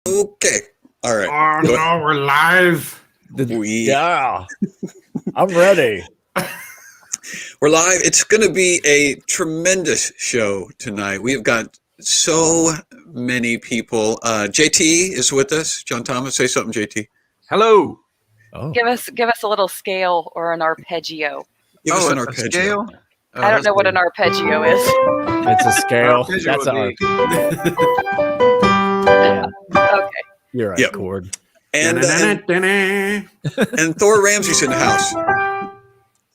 Okay. All right. Oh, no, we're live. Yeah. I'm ready. We're live. It's going to be a tremendous show tonight. We have got so many people. JT is with us. John Thomas, say something, JT. Hello. Oh. Give us a little scale or an arpeggio. Give us an a arpeggio. scale? I don't know what an arpeggio is. It's a scale. Arpeggio That's would a be- Okay. You're right, Yep. chord. And Thor Ramsey's in the house.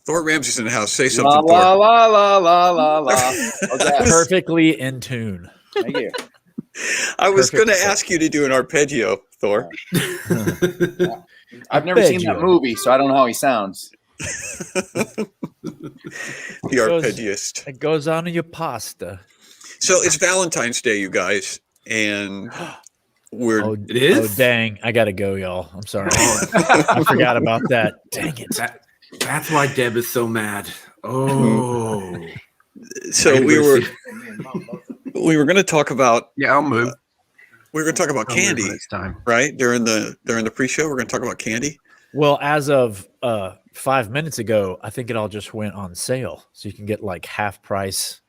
Thor Ramsey's in the house. Say something, La Thor. la la la la la la. How's that? Perfectly in tune. Thank you. I was going Perfect. to ask you to do an arpeggio, Thor. I've never seen that Arpeggio. movie, so I don't know how he sounds. The Goes- arpeggioist. It goes on in your pasta. So it's Valentine's Day, you guys, and we're Oh, It is? Oh, dang. I got to go, y'all. I'm sorry. I forgot about that. Dang it. That's why Deb is so mad. Oh. so we were going to talk about Yeah, I'll move. we were going to talk about I'll move candy, next time. right? During the pre-show, we're going to talk about candy. Well, as of 5 minutes ago, I think it all just went on sale. So you can get like half price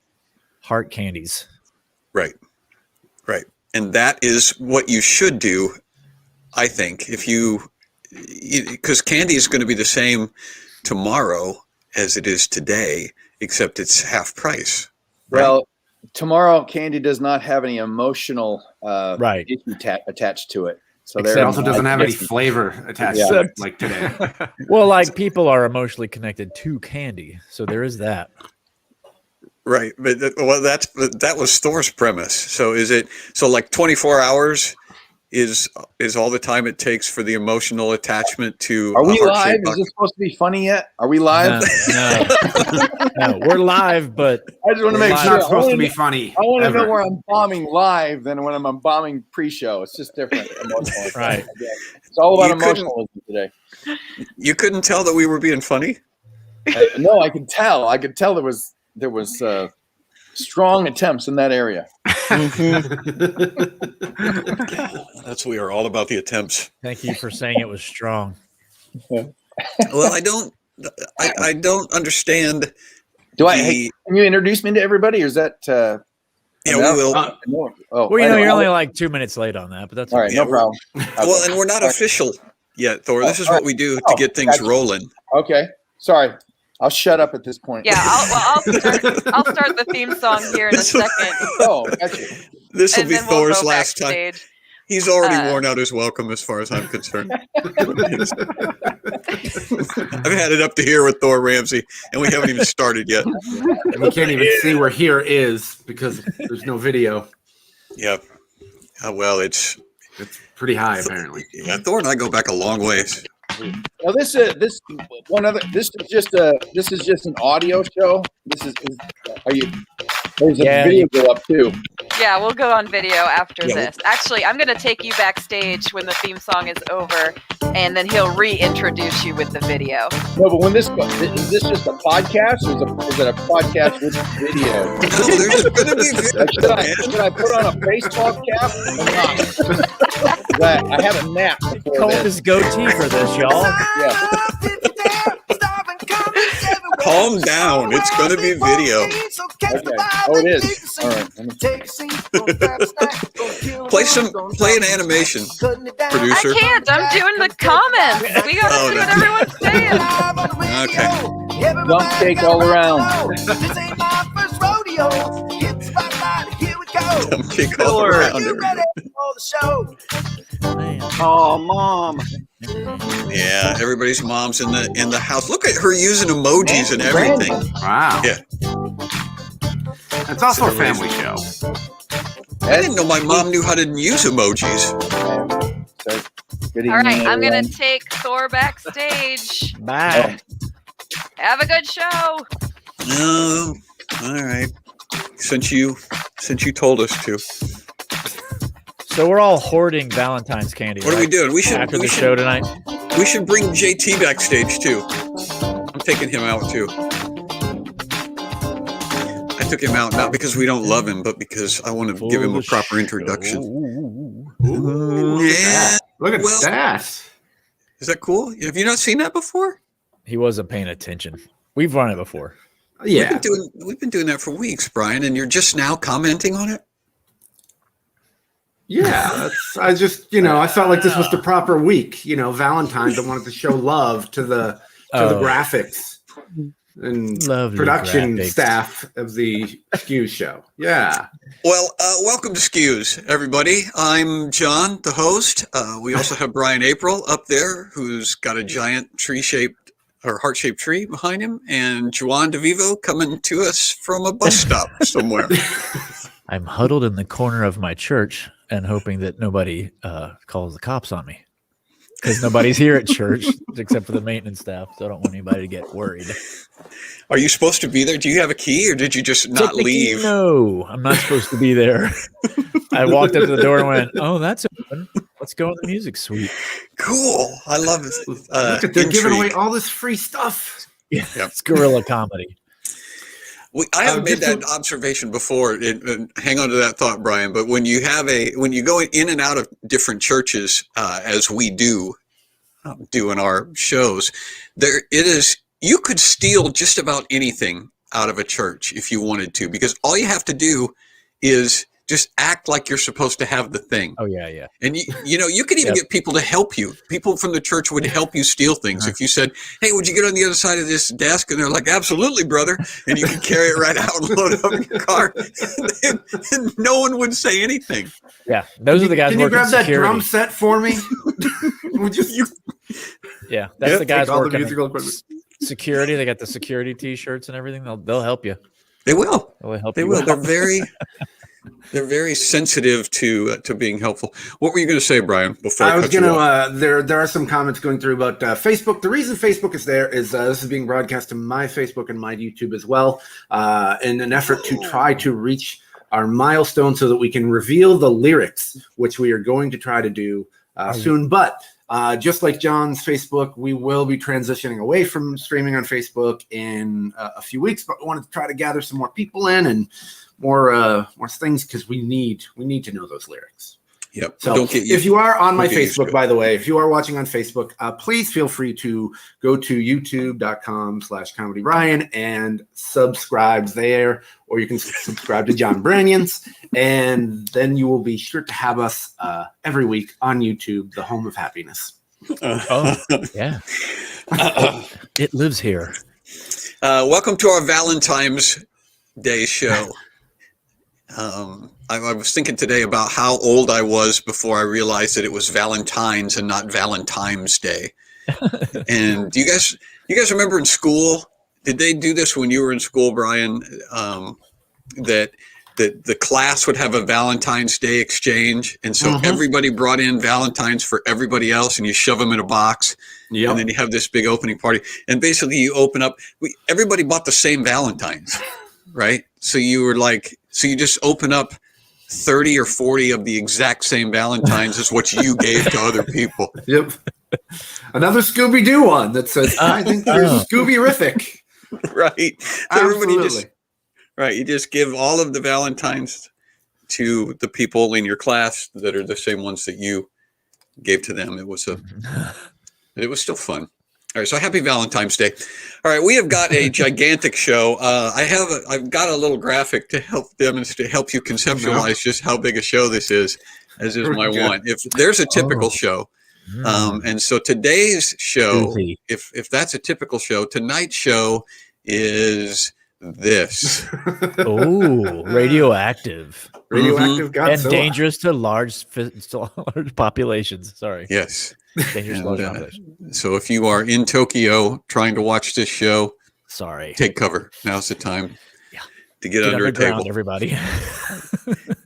heart candies. Right. And that is what you should do, I think, if because candy is going to be the same tomorrow as it is today, except it's half price. Right? Well, tomorrow candy does not have any emotional Right. issue attached to it. So Except- It also doesn't have any Yes. flavor attached Yeah. to it, like today. Well, like people are emotionally connected to candy. So there is that. Right. But that was Thor's premise. So like 24 hours is all the time it takes for the emotional attachment to Are we a live? heart-shaped Is box? this supposed to be funny yet? Are we live? No, we're live, but I just want to make It's sure. not I supposed to wanna be know- funny. I want to know ever. where I'm bombing live than when I'm bombing pre-show. It's just different. Emotional. Right. It's all about You couldn't- emotionalism today. You couldn't tell that we were being funny? No, I could tell. I could tell there was strong attempts in that area. That's what we are all about, the attempts. thank you for saying it was strong. Well, I don't understand. Do I? the- Hey, can you introduce me to everybody, or is that? Yeah, we enough? will. No. Oh, Well, you know, anyway, you're only like 2 minutes late on that, but that's all right. Yeah, No problem. Well, and we're not official yet, Thor. This is what we do to get things gotcha. rolling. Okay. Sorry. I'll shut up at this point. Yeah, I'll start the theme song here in a second. Oh, gotcha. This will And be then we'll Thor's go last time. backstage. He's already worn out his welcome, as far as I'm concerned. I've had it up to here with Thor Ramsey, and we haven't even started yet. And we can't even see where here is because there's no video. Yeah. An It's pretty high, apparently. Yeah, Thor and I go back a long ways. Well, this is just an audio show. There's a Yeah, video go up too. Yeah, we'll go on video after Yeah, this. Actually, I'm going to take you backstage when the theme song is over, and then he'll reintroduce you with the video. No, but is this just a podcast, or is it a podcast with video? No, there's going to be video, man. Should I put on a baseball cap or not? I had a nap before Call this. his goatee for this, y'all. Yeah. Calm down. It's going to be video. Okay. Oh, it is. All right. Play an animation, producer. I can't. I'm doing the comments. We got to Oh, see what no. everyone's saying. Okay. Dump cake all around. Kick all around everybody. Man. Oh, mom. Yeah, everybody's mom's in the house. Look at her using emojis and everything. Wow. Yeah. It's also a family show. I didn't know my mom knew how to use emojis. Good All right, evening, I'm going everyone. to take Thor backstage. Bye. Have a good show. All right. Since you told us to, So we're all hoarding Valentine's candy. what are we right? doing? After the show tonight? We should bring JT backstage too. I'm taking him out too. I took him out not because we don't love him, but because I want to give him a proper introduction. Ooh, Yeah. Look at Well- that. Is that cool? Have you not seen that before? He wasn't paying attention. We've run it before. Yeah. We've been doing that for weeks, Brian, and you're just now commenting on it? Yeah, I just, I felt like this was the proper week. Valentine's. I wanted to show love to the graphics and Lovely production graphics. staff of the Skews show. Yeah. Well, welcome to Skews, everybody. I'm John, the host. We also have Brian April up there, who's got a giant tree-shaped or heart-shaped tree behind him, and Juan DeVivo coming to us from a bus stop somewhere. I'm huddled in the corner of my church and hoping that nobody calls the cops on me, because nobody's here at church except for the maintenance staff. So I don't want anybody to get worried. Are you supposed to be there? Do you have a key, or did you just not Technically, leave? No, I'm not supposed to be there. I walked up to the door and went, "Oh, that's open. Let's go in the music suite." Cool. I love it. Look at they're giving away Intrigue. all this free stuff. Yeah, Yep. it's guerrilla comedy. I haven't made just that observation before. And hang on to that thought, Brian. But when you go in and out of different churches, as we do in our shows, you could steal just about anything out of a church if you wanted to, because all you have to do is just act like you're supposed to have the thing. Oh yeah. And you could even get people to help you. People from the church would help you steal things. If you said, "Hey, would you get on the other side of this desk?" And they're like, "Absolutely, brother." And you can carry it right out and load it up in your car. And no one would say anything. Yeah, those are the guys Can you working grab that security. drum set for me? Yeah, that's the guys Take all the working musical equipment. security. They got the security T-shirts and everything. They'll help you. They will. They'll help They you will. out. They're very sensitive to being helpful. What were you going to say, Brian? Before I was cut you going off? to, there are some comments going through about Facebook. The reason Facebook is there is this is being broadcast to my Facebook and my YouTube as well, in an effort to try to reach our milestone so that we can reveal the lyrics, which we are going to try to do soon. But just like John's Facebook, we will be transitioning away from streaming on Facebook in a few weeks, but we wanted to try to gather some more people in and more things, because we need to know those lyrics. Yep. So Don't get if you are on my don't get used to Facebook, it. by the way, if you are watching on Facebook, please feel free to go to youtube.com/comedybrian and subscribe there, or you can subscribe to John Brannion's, and then you will be sure to have us every week on YouTube, the home of happiness. Oh, yeah. It lives here. Welcome to our Valentine's Day show. I was thinking today about how old I was before I realized that it was Valentines and not Valentine's Day. And do you guys remember in school? Did they do this when you were in school, Brian? That the class would have a Valentine's Day exchange, and so everybody brought in Valentines for everybody else, and you shove them in a box, and then you have this big opening party. And basically, you open up. Everybody bought the same Valentines, right? So you just open up 30 or 40 of the exact same Valentines as what you gave to other people. Yep. Another Scooby-Doo one that says, "I think you're Scooby-rific." Right. So Absolutely. you just give all of the Valentines to the people in your class that are the same ones that you gave to them. It was still fun. All right, so happy Valentine's Day. All right, we have got a gigantic show. I've got a little graphic to help demonstrate, help you conceptualize just how big a show this is, as is my want. If there's a typical show, and so today's show, Juicy. if that's a typical show, tonight's show is this. Oh, radioactive Radioactive and Godzilla. dangerous to large populations. Sorry. Yes. Dangerous to large populations. So if you are in Tokyo trying to watch this show, Sorry. take cover. Now's the time Yeah. to get under a underground, table. everybody.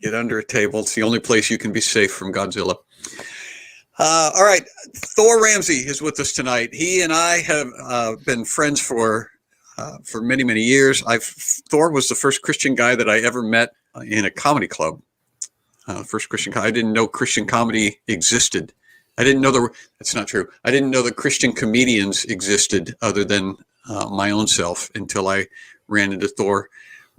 Get under a table. It's the only place you can be safe from Godzilla. All right. Thor Ramsey is with us tonight. He and I have been friends for many, many years. Thor was the first Christian guy that I ever met in a comedy club. First Christian guy. I didn't know Christian comedy existed. I didn't know that's not true. I didn't know that Christian comedians existed other than my own self until I ran into Thor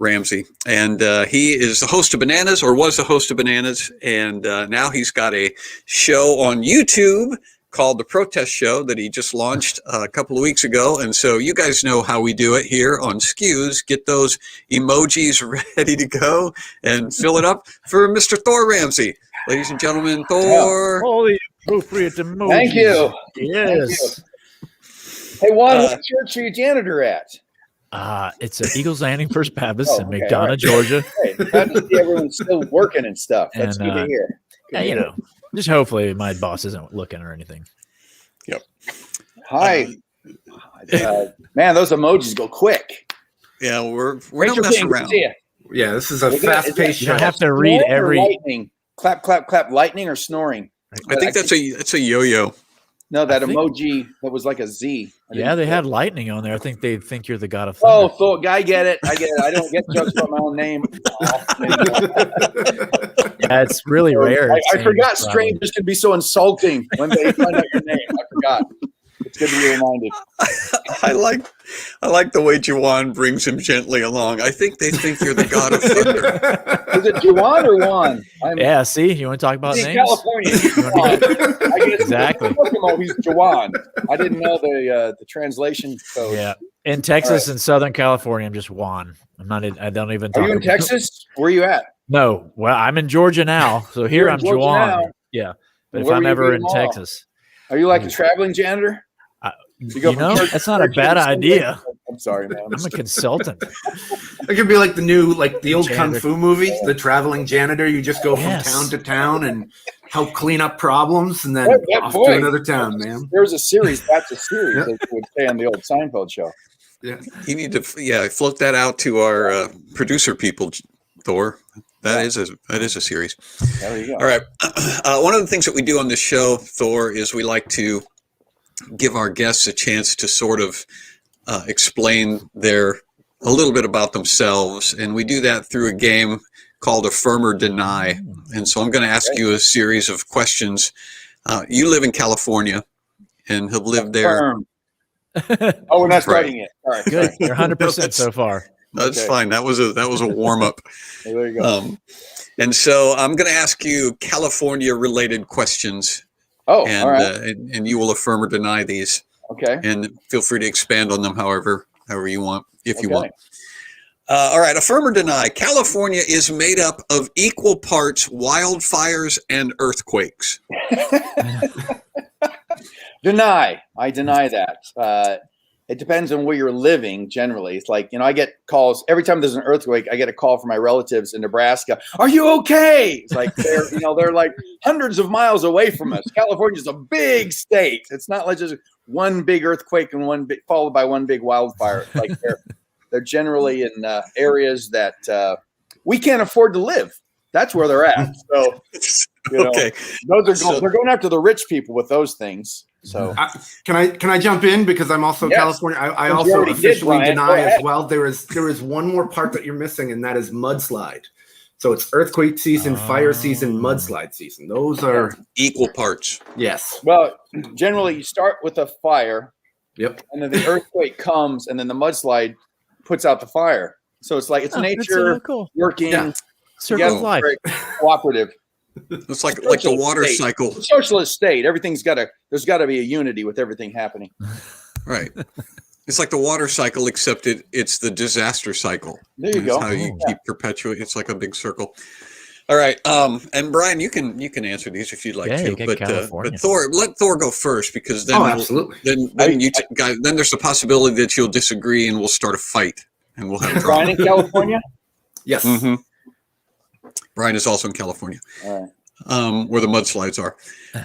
Ramsey, and he is the host of Bananas, or was the host of Bananas, and now he's got a show on YouTube called The Protest Show that he just launched a couple of weeks ago. And so you guys know how we do it here on Skews. Get those emojis ready to go and fill it up for Mr. Thor Ramsey. Ladies and gentlemen, Thor. All the appropriate emojis. Thank you. Yes. Hey, Juan, what church are you janitor at? It's at Eagles Landing First Baptist in okay, McDonough, all right. Georgia. Hey, glad to see everyone's still working and stuff. That's And, good to hear. Good to You hear. know, just hopefully my boss isn't looking or anything. Hi. Man, those emojis go quick. Yeah, we're Rachel not messing King, good to around. see you. Yeah, this is a Is that- fast-paced You show. don't have to read Snoring or every. lightning. Clap, clap, clap. Lightning or snoring? I think that's a yo-yo. No, that I think- emoji that was like a Z. I Yeah, didn't- they had lightning on there. I think they think you're the god of Oh, thunder. so I get it. I don't get jokes about my own name. Yeah, it's really rare. I it seems, forgot probably. strangers can be so insulting when they find out your name. I forgot. It's good to be reminded. I like the way Juwan brings him gently along. I think they think you're the god of thunder. Is it Juwan or Juan? I'm Yeah, see, you want to talk about in names? California. He's Juwan. I guess Exactly. Pokemon, he's Juwan. I didn't know the translation code. Yeah, in Texas and Southern California, I'm just Juan. I'm not. I don't even. Are Talk you in about- Texas? Where are you at? No. Well, I'm in Georgia now, so here You're in I'm Georgia Juwan. now. Yeah, but if Where I'm will you ever be in tomorrow? Texas, Are you like a traveling janitor? you go from know, church that's to not a church bad every Sunday? idea. I'm sorry, man. I'm a consultant. It could be like the old Janitor. Kung Fu movie, The Traveling Janitor. You just go from Yes. town to town and help clean up problems and then Yeah, off boy. to another town, man. There was a series, that's a series, as you would say on the old Seinfeld show. Yeah. You need to, float that out to our producer people, Thor. That is a series. There you go. All right. One of the things that we do on this show, Thor, is we like to give our guests a chance to sort of explain a little bit about themselves, and we do that through a game called Affirm or Deny. And so I'm going to ask you a series of questions. You live in California and have lived there. Affirm. Oh, we're not starting yet. All right. Good. Sorry. You're 100% so far. That's Okay. fine. That was a warm up. Well, there you go. And so I'm going to ask you California related questions, Oh, and all right. and you will affirm or deny these, Okay. and feel free to expand on them however you want, if you Okay. want. All right, affirm or deny. California is made up of equal parts wildfires and earthquakes. Deny. I deny that. It depends on where you're living generally. It's like, I get calls every time there's an earthquake. I get a call from my relatives in Nebraska. Are you okay? It's like they're like hundreds of miles away from us. California's a big state. It's not like just one big earthquake and followed by one big wildfire. Like they're generally in areas that we can't afford to live. That's where they're at. So Okay. they're going after the rich people with those things. So Can I jump in because I'm also Yes. California? I You also already did, officially Brian. Go deny as ahead. well. There is one more part that you're missing, and that is mudslide. So it's earthquake season, fire season, mudslide season. Those are Equal parts. yes. well, generally you start with a fire, Yep. and then the earthquake comes, and then the mudslide puts out the fire. So it's like it's nature cool. working Yeah. Circle together, of life. very cooperative. It's like the water State. cycle. Socialist state. There's got to be a unity with everything happening. Right. It's like the water cycle, except it's the disaster cycle. There you That's go. how you keep perpetuating. It's like a big circle. All right. And Brian, you can answer these if you'd like Yeah, to. you get But California. Thor, let Thor go first, because then Oh, we'll- absolutely. then there's the possibility that you'll disagree and we'll start a fight and we'll have Brian drama. in California. Yes. Mhm. Brian is also in California, All right. where the mudslides are.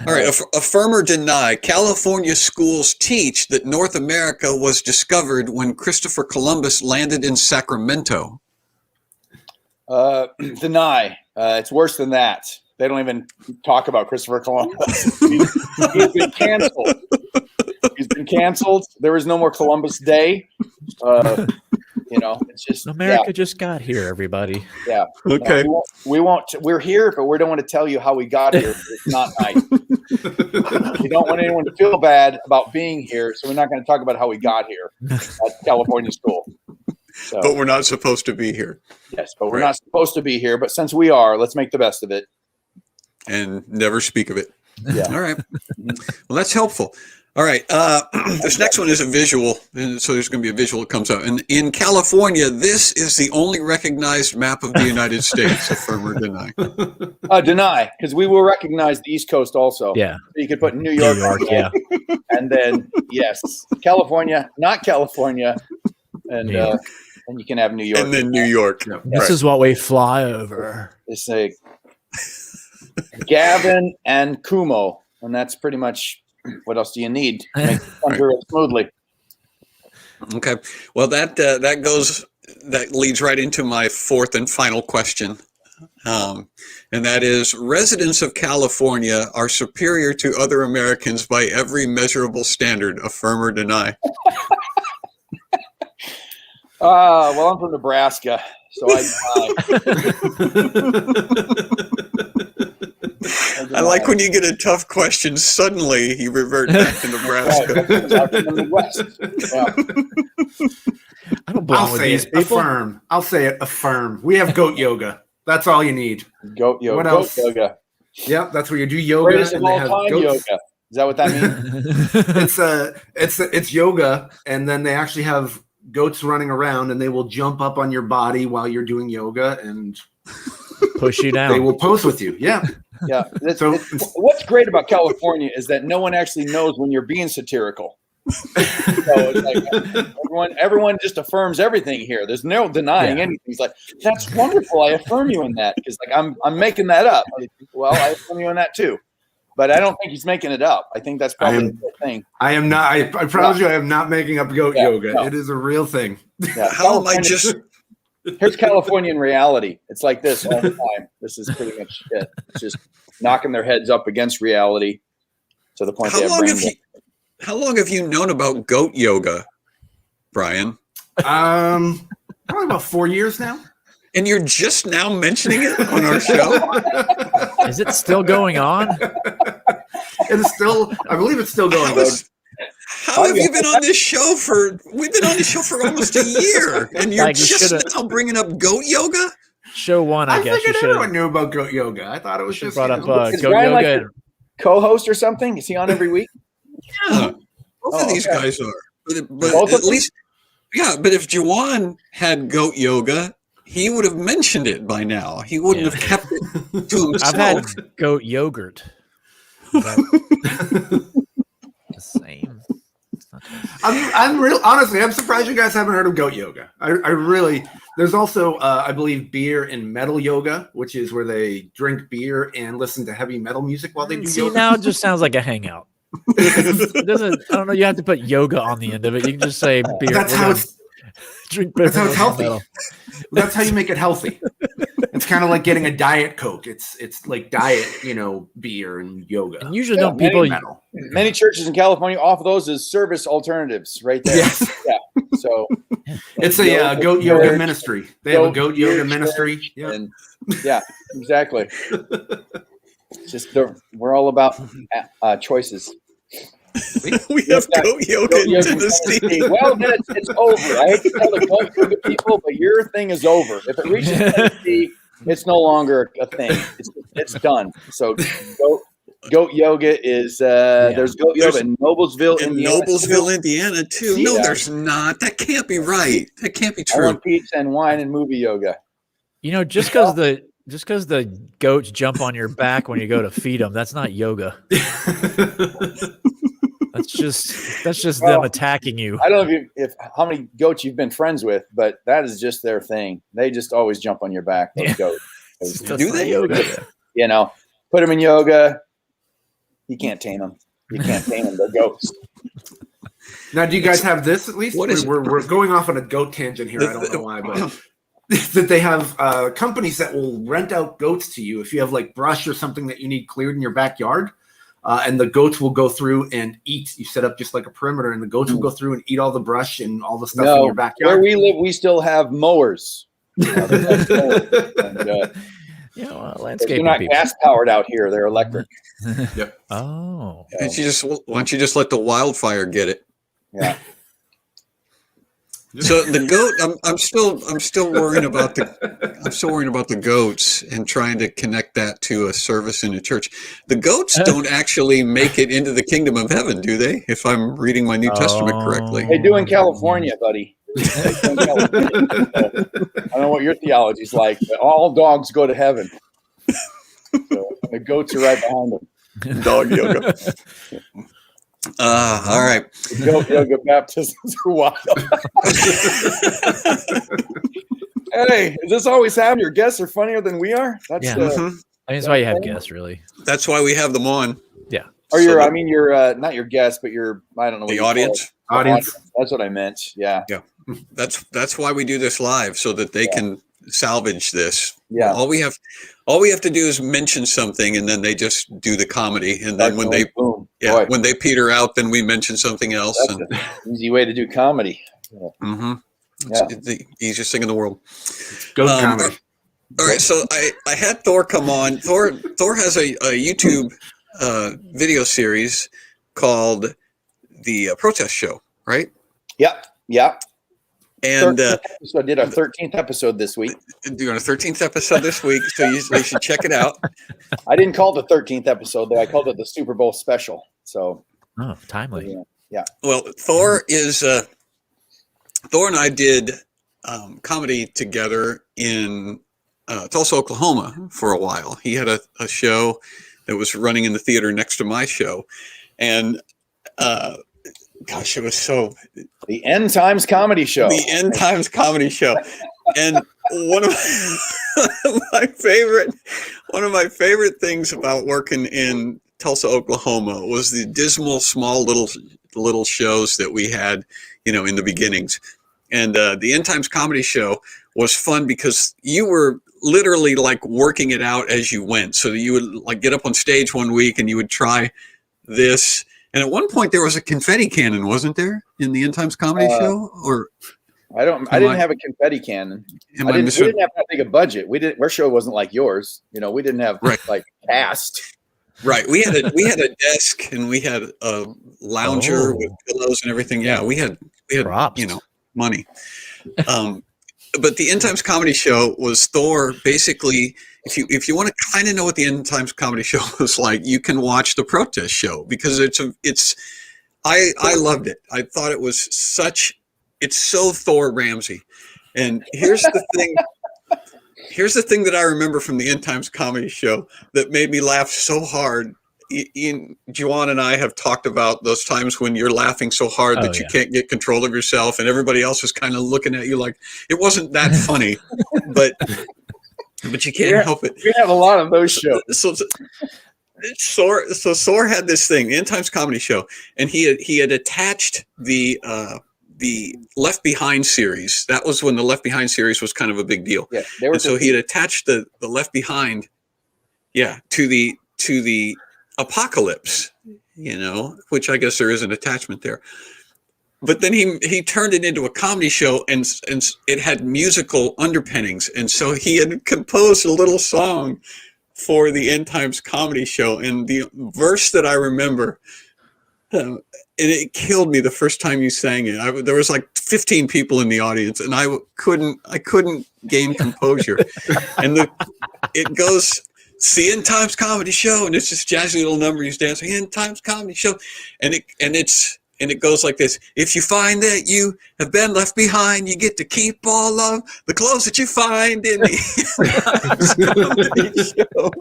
All right. Affirm or deny. California schools teach that North America was discovered when Christopher Columbus landed in Sacramento. Deny. It's worse than that. They don't even talk about Christopher Columbus. He's been canceled. He's been canceled. There is no more Columbus Day. It's just America just got here, everybody. Yeah. Okay. We won't. We're here, but we don't want to tell you how we got here. It's not nice. We don't want anyone to feel bad about being here, so we're not going to talk about how we got here at California school. So, But we're not supposed to be here. yes, but we're not supposed to be here. But since we are, let's make the best of it. And never speak of it. Yeah. All right. Well, that's helpful. All right. This next one is a visual. And so there's going to be a visual that comes up. And in California, this is the only recognized map of the United States. Affirm or deny? Deny, because we will recognize the East Coast also. Yeah. So you could put New York, yeah. and then yes, California, not California, and New York. and you can have New York. And then New York. This is what we fly over. It's a Gavin and Kumo, and that's pretty much what else do you need to make it run through it smoothly. Okay. Well, that leads right into my fourth and final question. And that is, residents of California are superior to other Americans by every measurable standard. Affirm or deny? Well, I'm from Nebraska, so I like when you get a tough question, suddenly you revert back to Nebraska. I'm from the Midwest. Yeah. I don't belong I'll with say these it. people. Affirm. I'll say it. Affirm. We have goat yoga. That's all you need. Goat yoga. What Goat else? yoga. Yep, that's where you do yoga. Greatest of And they all have time goats. yoga. Is that what that means? It's yoga, and then they actually have goats running around, and they will jump up on your body while you're doing yoga, and Push you down. they will pose with you. Yeah. Yeah. So What's great about California is that no one actually knows when you're being satirical. So it's like everyone just affirms everything here. There's no denying anything. It's like, that's wonderful. I affirm you in that, because like I'm making that up. Well, I affirm you in that too. But I don't think he's making it up. I think that's probably the thing. I am not. I promise you, I am not making up goat yoga. No. It is a real thing. Yeah. How am I just... Here's Californian reality. It's like this all the time. This is pretty much it. It's just knocking their heads up against reality to the point they have brain dead. How long have you known about goat yoga, Brian? Probably about 4 years now. And you're just now mentioning it on our show? Is it still going on? It's still. I believe it's still going on. How have you been on this show for? We've been on this show for almost a year, and you're Like, you just should've- now bringing up goat yoga? Show one, I guess. You figured should everyone have knew about goat yoga. I thought it was just brought up Is goat Brian yoga. like Co-host or something? Is he on every week? Yeah, both of these okay. guys are. But Both of at them? least, yeah. But if Juwan had goat yoga, he would have mentioned it by now. He wouldn't have kept it to himself. I've had goat yogurt. The same. It's not I'm real honestly. I'm surprised you guys haven't heard of goat yoga. I really. There's also, I believe, beer and metal yoga, which is where they drink beer and listen to heavy metal music while they do See, yoga. now it just sounds like a hangout. It doesn't. I don't know. You have to put yoga on the end of it. You can just say beer. That's We're how gonna it's. drink beer. That's how it's and healthy. metal. That's how you make it healthy. It's kind of like getting a diet Coke. It's like diet, beer and yoga. And usually, Yeah, don't people? metal. Many churches in California offer those as service alternatives right there. Yes. Yeah. So It's a goat yoga ministry. They have a goat yoga ministry. Yeah. And yeah, exactly. It's just we're all about choices. We have goat yoga in Tennessee. Well, then it's over. I hate to tell the goat yoga people, but your thing is over. If it reaches Tennessee, it's no longer a thing. It's done. So goat yoga is there's goat yoga in Noblesville, In Indiana. Noblesville, Indiana, too. See No, that? there's not. That can't be right. That can't be I true. want pizza and wine and movie yoga. Just because the goats jump on your back when you go to feed them, that's not yoga. That's just them attacking you. I don't know if how many goats you've been friends with, but that is just their thing. They just always jump on your back. Those goats. That's Do not they? yoga? Put them in yoga. You can't tame them. You can't tame them. They're goats. Now, do you guys have this at least? What is it? We're going off on a goat tangent here. I don't know why, but that they have companies that will rent out goats to you if you have like brush or something that you need cleared in your backyard. And the goats will go through and eat. You set up just like a perimeter, and the goats will go through and eat all the brush and all the stuff in your Where backyard. we live, we still have mowers. And, Landscaping they're not people. gas powered out here. They're electric. Oh, Why don't you just let the wildfire get it? Yeah. So the goat, I'm still worrying about the goats and trying to connect that to a service in a church. The goats don't actually make it into the kingdom of heaven, do they? If I'm reading my New Testament correctly. They do in California, buddy. They do in California. I don't know what your theology's like, but all dogs go to heaven. So the goats are right behind them. Dog yoga. All right. Goat yoga baptisms are wild. Hey, is this always happen? Your guests are funnier than we are? That's Yeah. I mean, that's why you have guests, really. That's why we have them on. Yeah. Or your, I mean, your not your guest, but your, I don't know what The you call audience. it. Audience. That's what I meant. Yeah. That's why we do this live, so that they can salvage this. Yeah. All we have to do is mention something, and then they just do the comedy, and then when they boom. yeah Boy, when they peter out, then we mention something else. that's And an easy way to do comedy. it's the easiest thing in the world. Goat comedy. All right, so I had Thor come on. Thor has a YouTube video series called the Protest Show, right? Yeah. And So I did our 13th episode this week. doing a 13th episode this week, so you should check it out. I didn't call it the 13th episode, though. I called it the Super Bowl special. So, Oh, timely. yeah. Well, Thor and I did comedy together in Tulsa, Oklahoma for a while. He had a show that was running in the theater next to my show. And gosh, it was so... The End Times Comedy Show. The End Times Comedy Show. And one of my favorite things about working in Tulsa, Oklahoma was the dismal, small little shows that we had, in the beginnings. And the End Times Comedy Show was fun because you were literally like working it out as you went. So you would like get up on stage one week and you would try this. And at one point there was a confetti cannon, wasn't there, in the End Times Comedy Show? Or I didn't have a confetti cannon. We didn't have that big a budget. Our show wasn't like yours. We didn't have like cast. Right. We had a desk and we had a lounger with pillows and everything. Yeah, we had Props. money. But the End Times Comedy Show was Thor. Basically, if you want to kind of know what the End Times Comedy Show was like, you can watch the Protest Show, because I loved it. I thought it was it's so Thor Ramsey. And here's the thing. Here's the thing that I remember from the End Times Comedy Show that made me laugh so hard. Juwan and I have talked about those times when you're laughing so hard that you can't get control of yourself, and everybody else is kind of looking at you like it wasn't that funny, but you can't help it. We have a lot of those shows. So Thor had this thing, the End Times Comedy Show, and he had attached the Left Behind series. That was when the Left Behind series was kind of a big deal. Yeah, and so he had attached the Left Behind, to the apocalypse, which I guess there is an attachment there. But then he turned it into a comedy show, and it had musical underpinnings. And so he had composed a little song for the End Times Comedy Show. And the verse that I remember, and it killed me the first time you sang it. There was like 15 people in the audience, and I couldn't gain composure. And it goes, it's the End Times Comedy Show, and it's this jazzy little number he's dancing, End Times Comedy Show, and it goes like this: if you find that you have been left behind, you get to keep all of the clothes that you find in the End Times Comedy Show.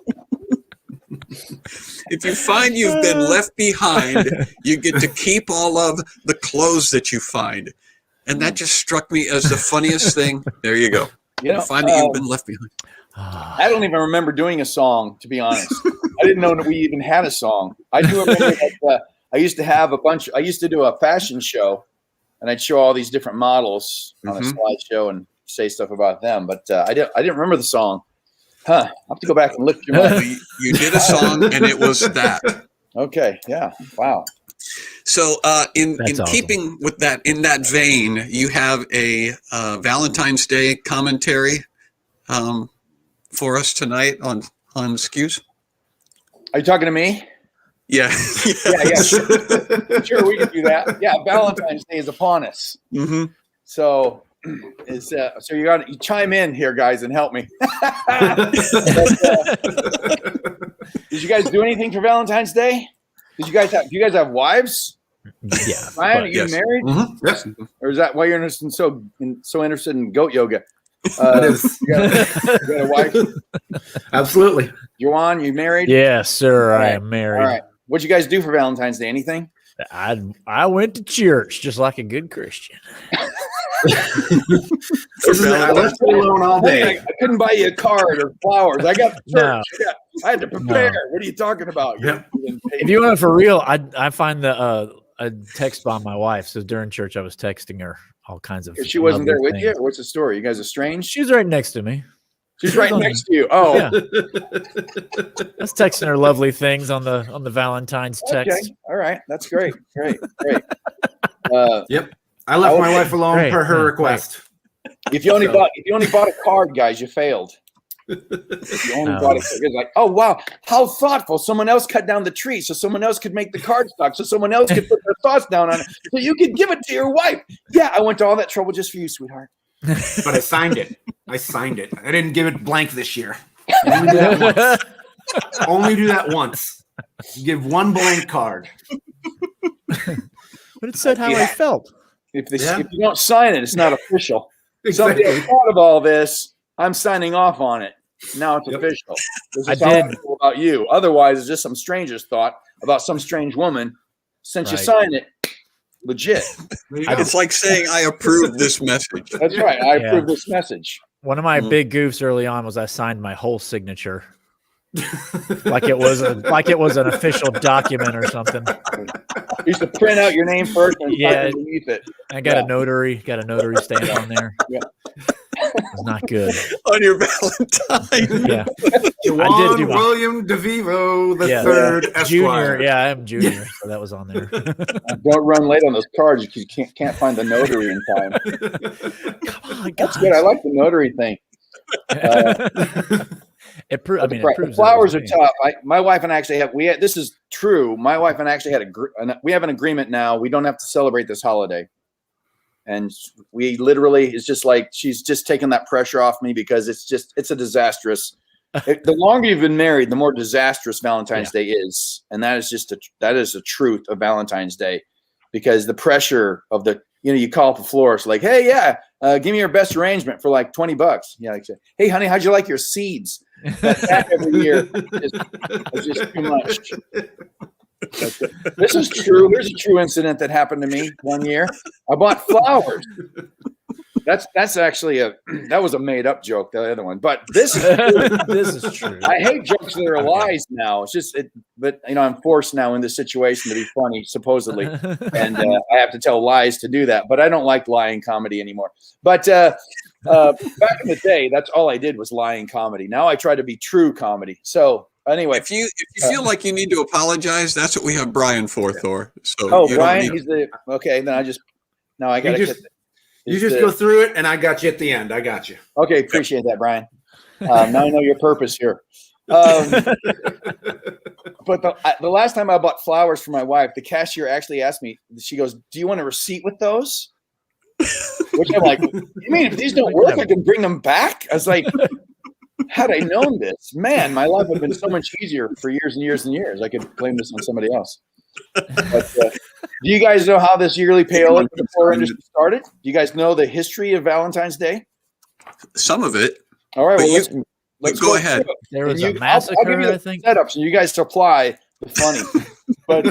If you find you've been left behind, you get to keep all of the clothes that you find. And that just struck me as the funniest thing. There you go. Find that you've been left behind. I don't even remember doing a song, to be honest. I didn't know that we even had a song. I do remember that I used to do a fashion show, and I'd show all these different models on a slideshow and say stuff about them. But I didn't remember the song. I'll have to go back and look through my... You did a song, and it was that. Okay, yeah, wow. So in awesome. keeping with that, in that vein, you have a Valentine's Day commentary for us tonight on SKUs? Are you talking to me? Yeah. Yeah, sure. Sure, we can do that. Yeah, Valentine's Day is upon us. Mm-hmm. So so you chime in here, guys, and help me. Did you guys do anything for Valentine's Day? Do you guys have wives? Yeah. Ryan, are you yes. married? Mm-hmm. Yes. Or is that why you're so interested in goat yoga? That is. You got a wife? Absolutely. Joanne, you married? Yes, sir. All I right. am married. All right. What'd you guys do for Valentine's Day? Anything? I went to church just like a good Christian. I left you alone all day. I couldn't buy you a card or flowers. I got church. No. I had to prepare. No. What are you talking about? Yeah. If you want it for real, I find the a text bomb my wife. So during church, I was texting her all kinds of. She wasn't there lovely with you? things. What's the story? You guys estranged? She was right next to me. She's right next to you. Oh, Yeah. I was texting her lovely things on the Valentine's text. okay. All right. That's great. Great. Yep. I left my wife alone Great. per her Yeah, request. If you only bought a card, guys, you failed. If you only No. bought a card, it's like, oh wow, how thoughtful! Someone else cut down the tree, so someone else could make the cardstock, so someone else could put their thoughts down on it, so you could give it to your wife. Yeah, I went to all that trouble just for you, sweetheart. But I signed it. I didn't give it blank this year. I only do that once. Only do that once. Give one blank card. But it said how I Yeah. felt. If you don't sign it, it's not official. Somebody Exactly. else thought of all this. I'm signing off on it. Now it's official. This I is how I did. feel about you. Otherwise, it's just some stranger's thought about some strange woman. Since you Right. sign it, legit. There you go. It's like saying I approve this message. That's right. I Yeah. approve this message. One of my Mhm. big goofs early on was I signed my whole signature. like it was an official document or something. You used to print out your name first and Yeah. type underneath it. I got Yeah. a notary stamp on there. Yeah. It's not good. On your Valentine. Yeah. Juan do my- William DeVivo the Yeah. third Esquire. Junior. Yeah, I am junior, so that was on there. Don't run late on those cards because you can't find the notary in time. Come on, That's guys. good. I like the notary thing. It proves that The it was flowers are me. tough. My wife and I actually have. This is true. My wife and I actually we have an agreement now. We don't have to celebrate this holiday, and we literally it's just like she's just taking that pressure off me because it's a disastrous. The longer you've been married, the more disastrous Valentine's Day is, and that is the truth of Valentine's Day, because the pressure of you call up a florist like, hey, give me your best arrangement for like $20. Yeah, like, hey, honey, how'd you like your seeds? That every year is just too much. This is true. Here's a true incident that happened to me one year. I bought flowers. That's actually that was a made up joke. The other one, but this is true. This is true. I hate jokes that are lies now. It's just, but I'm forced now in this situation to be funny, supposedly, and I have to tell lies to do that. But I don't like lying comedy anymore. But back in the day, that's all I did was lying comedy. Now I try to be true comedy. So anyway, If you feel like you need to apologize, that's what we have Brian for, Thor. So oh, you Brian, don't need, then I got to. You just go through it, and I got you at the end. I got you. Okay, appreciate that, Brian. Now I know your purpose here. But the last time I bought flowers for my wife, the cashier actually asked me, she goes, do you want a receipt with those? Which I'm like, you mean if these don't work, I can bring them back? I was like, had I known this, man, my life would have been so much easier for years and years and years. I could blame this on somebody else. But, do you guys know how this yearly payola for the flower industry started? Do you guys know the history of Valentine's Day? some of it. All right, But well, let's go ahead. through it. There was And a I'll massacre, give you the I think. setups, and you guys supply the funny. But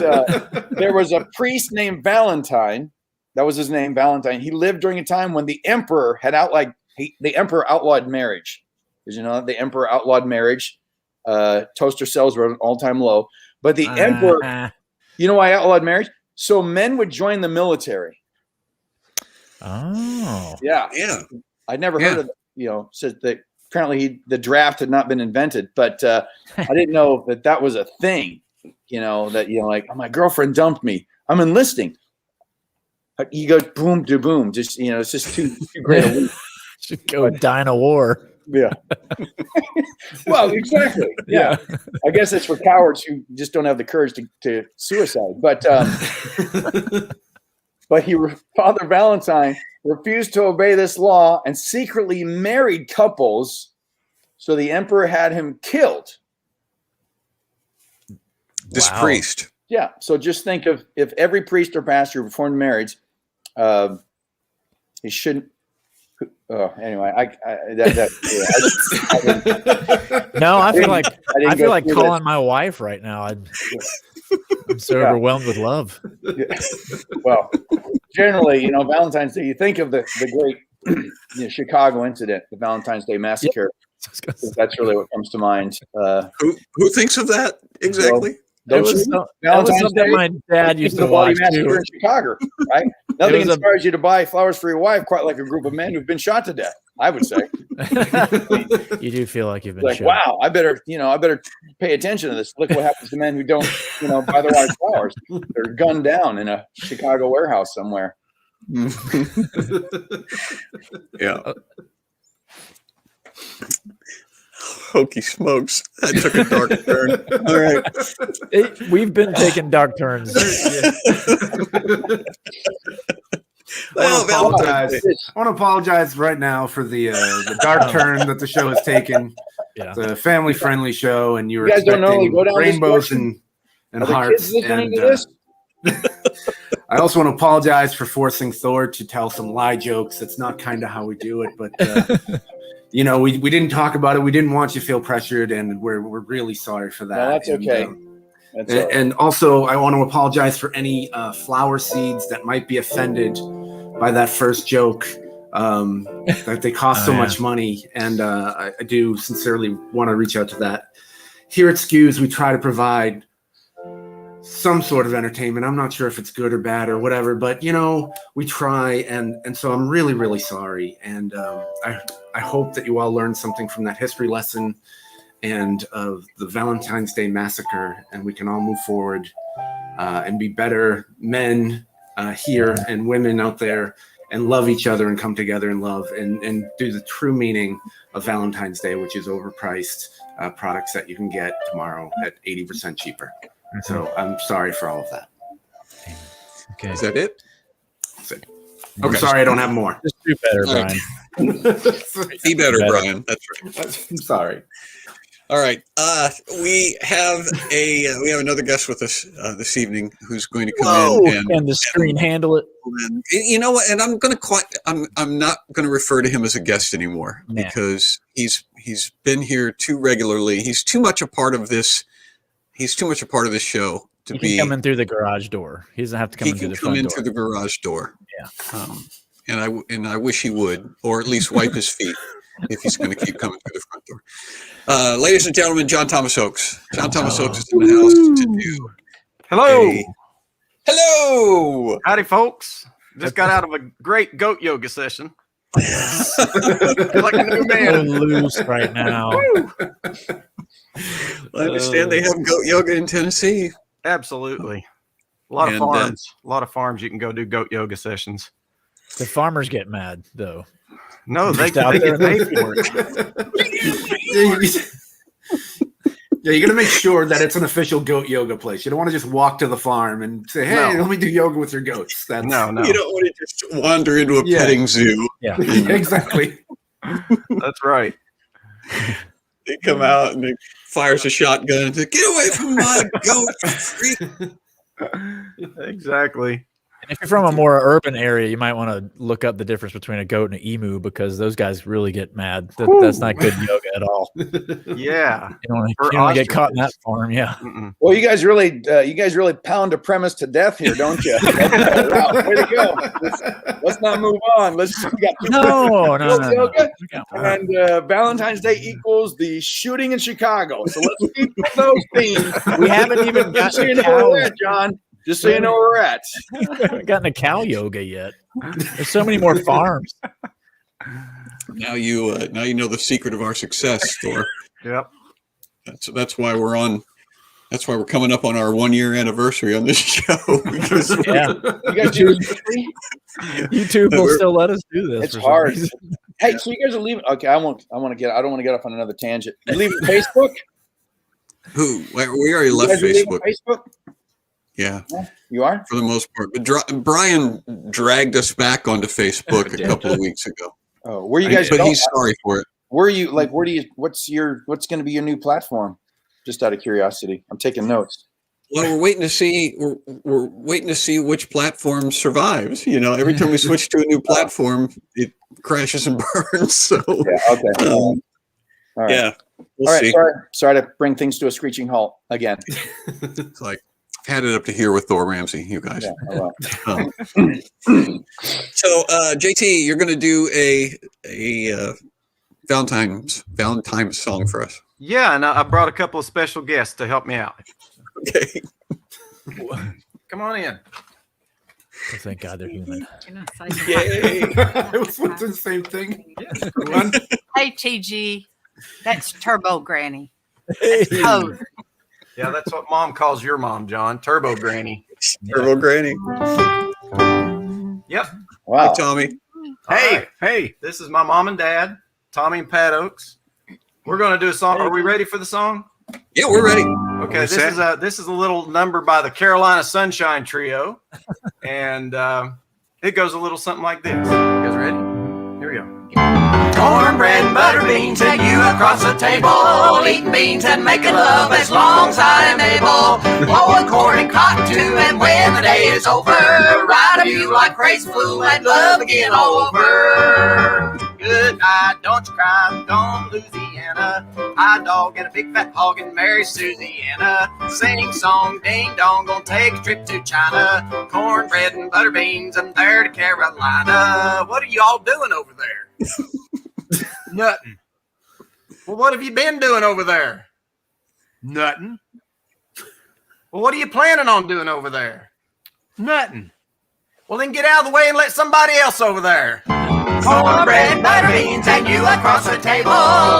there was a priest named Valentine. That was his name, Valentine. He lived during a time when the emperor had the emperor outlawed marriage. Did you know that the emperor outlawed marriage? Toaster sales were at an all-time low. But the emperor, you know why I outlawed marriage? So men would join the military. Oh. Yeah. Yeah. I'd never heard of, said that apparently the draft had not been invented, but I didn't know that was a thing, like, oh, my girlfriend dumped me. I'm enlisting. You go boom to boom. Just, it's just too great a leap. Should go die in a war. Yeah. Well, exactly. Yeah. I guess it's for cowards who just don't have the courage to suicide. But Father Valentine refused to obey this law and secretly married couples, so the emperor had him killed. This Wow. priest. Yeah. So just think of if every priest or pastor who performed marriage, he shouldn't. Anyway, No, I feel like I feel like through calling my wife right now. I'm so overwhelmed with love. Well, generally, Valentine's Day, you think of the great Chicago incident, the Valentine's Day massacre. That's really what comes to mind. Who thinks of that exactly? That was something my dad used to watch massacre in Chicago, right? Nothing inspires you to buy flowers for your wife quite like a group of men who've been shot to death, I would say. You do feel like you've been like, shot. wow, I better pay attention to this. Look what happens to men who don't, buy their wives flowers. They're gunned down in a Chicago warehouse somewhere. Yeah. Hokey smokes. That took a dark turn. All right. We've been taking dark turns. I want to apologize right now for the dark turn that the show has taken. Yeah. It's a family-friendly show, and you were guys don't normally expecting go down rainbows this and Are the hearts. kids listening And to this? I also want to apologize for forcing Thor to tell some lie jokes. That's not kind of how we do it, but we didn't talk about it. We didn't want you to feel pressured, and we're really sorry for that. No, that's okay. And also, I want to apologize for any flower seeds that might be offended by that first joke. That they cost so much money, and I do sincerely want to reach out to that. Here at Skews, we try to provide some sort of entertainment. I'm not sure if it's good or bad or whatever, but we try, and so I'm really, really sorry. And I hope that you all learned something from that history lesson and of the Valentine's Day massacre, and we can all move forward and be better men here and women out there, and love each other and come together in love and do the true meaning of Valentine's Day, which is overpriced products that you can get tomorrow at 80% cheaper. So I'm sorry for all of that. Okay. Is that it? I'm sorry I don't have more. Just do better, Brian. Be better, Brian. That's right. I'm sorry. All right. We have another guest with us this evening who's going to come in and the screen handle it. You know what? And I'm not going to refer to him as a guest anymore because he's been here too regularly. He's too much a part of this. He's too much a part of this show to he be. He can come in through the garage door. He doesn't have to come in through the front door. He can come in through the garage door. Yeah. And I wish he would, or at least wipe his feet if he's going to keep coming through the front door. Ladies and gentlemen, John Thomas Oakes. John Thomas Oakes is in the house to do. Hello. Howdy, folks. Just got out of a great goat yoga session. Like a new man. So loose right now. I understand they have goat yoga in Tennessee. Absolutely. A lot of farms. A lot of farms you can go do goat yoga sessions. The farmers get mad, though. No, they get paid for it. Yeah, you got to make sure that it's an official goat yoga place. You don't want to just walk to the farm and say, "Hey, let me do yoga with your goats." No. You don't want to just wander into a petting zoo. Yeah, exactly. That's right. They come out and they fires a shotgun and say, "Get away from my goat, freak!" Exactly. And if you're from a more urban area, you might want to look up the difference between a goat and an emu because those guys really get mad. That's not good yoga at all. Yeah, you don't want to get caught in that farm. Yeah. Mm-mm. Well, you guys really pound a premise to death here, don't you? Way to go. Let's not move on. No. Yoga, and Valentine's Day equals the shooting in Chicago. So let's keep those themes. We haven't even gotten John. Just so you know where we're at. We haven't gotten a cow yoga yet. There's so many more farms. Now you know the secret of our success, Thor. Yep. That's why we're on. That's why we're coming up on our 1-year anniversary on this show. Because you guys do YouTube will still let us do this. It's hard. Hey, so you guys are leaving? Okay, I don't want to get off on another tangent. You leaving Facebook? Who? We already left Facebook. Yeah, You are? for the most part. But Brian dragged us back onto Facebook a couple of weeks ago. Oh, where you guys? But he's sorry for it. Where are you? Like, where do you? What's going to be your new platform? Just out of curiosity, I'm taking notes. Well, we're waiting to see. We're waiting to see which platform survives. You know, every time we switch to a new platform, it crashes and burns. So Yeah. Okay. All right. yeah, we'll All right. see. Sorry to bring things to a screeching halt again. It's like had it up to here with Thor Ramsey, you guys. Yeah, oh, well. So, JT, you're going to do a Valentine's song for us. Yeah, and I brought a couple of special guests to help me out. Okay. Come on in. Oh, thank God they're human. Yay. I was wondering the same thing. One. Hey, TG, that's Turbo Granny. Hey. Oh, Yeah, that's what Mom calls your mom, John. Turbo Granny. Turbo Granny. Yep. Hi, Wow. Tommy. Hey, this is my mom and dad, Tommy and Pat Oaks. We're going to do a song. Are we ready for the song? Yeah, we're ready. Okay, this is a little number by the Carolina Sunshine Trio, and it goes a little something like this. You guys ready? Here we go. Cornbread and butter beans and you across the table, eating beans and making love as long as I am able. Blowing corn and cotton too, and when the day is over, ride of you like crazy fool and love again all over. Good night, don't you cry, I'm gone to Louisiana. High dog and a big fat hog and Mary Susiana. Sing song, ding dong, gonna take a trip to China. Cornbread and butter beans, I'm there to Carolina. What are y'all doing over there? Nothing. Well, what have you been doing over there? Nothing. Well, what are you planning on doing over there? Nothing. Well, then get out of the way and let somebody else over there. Cornbread, butter beans, and you across the table,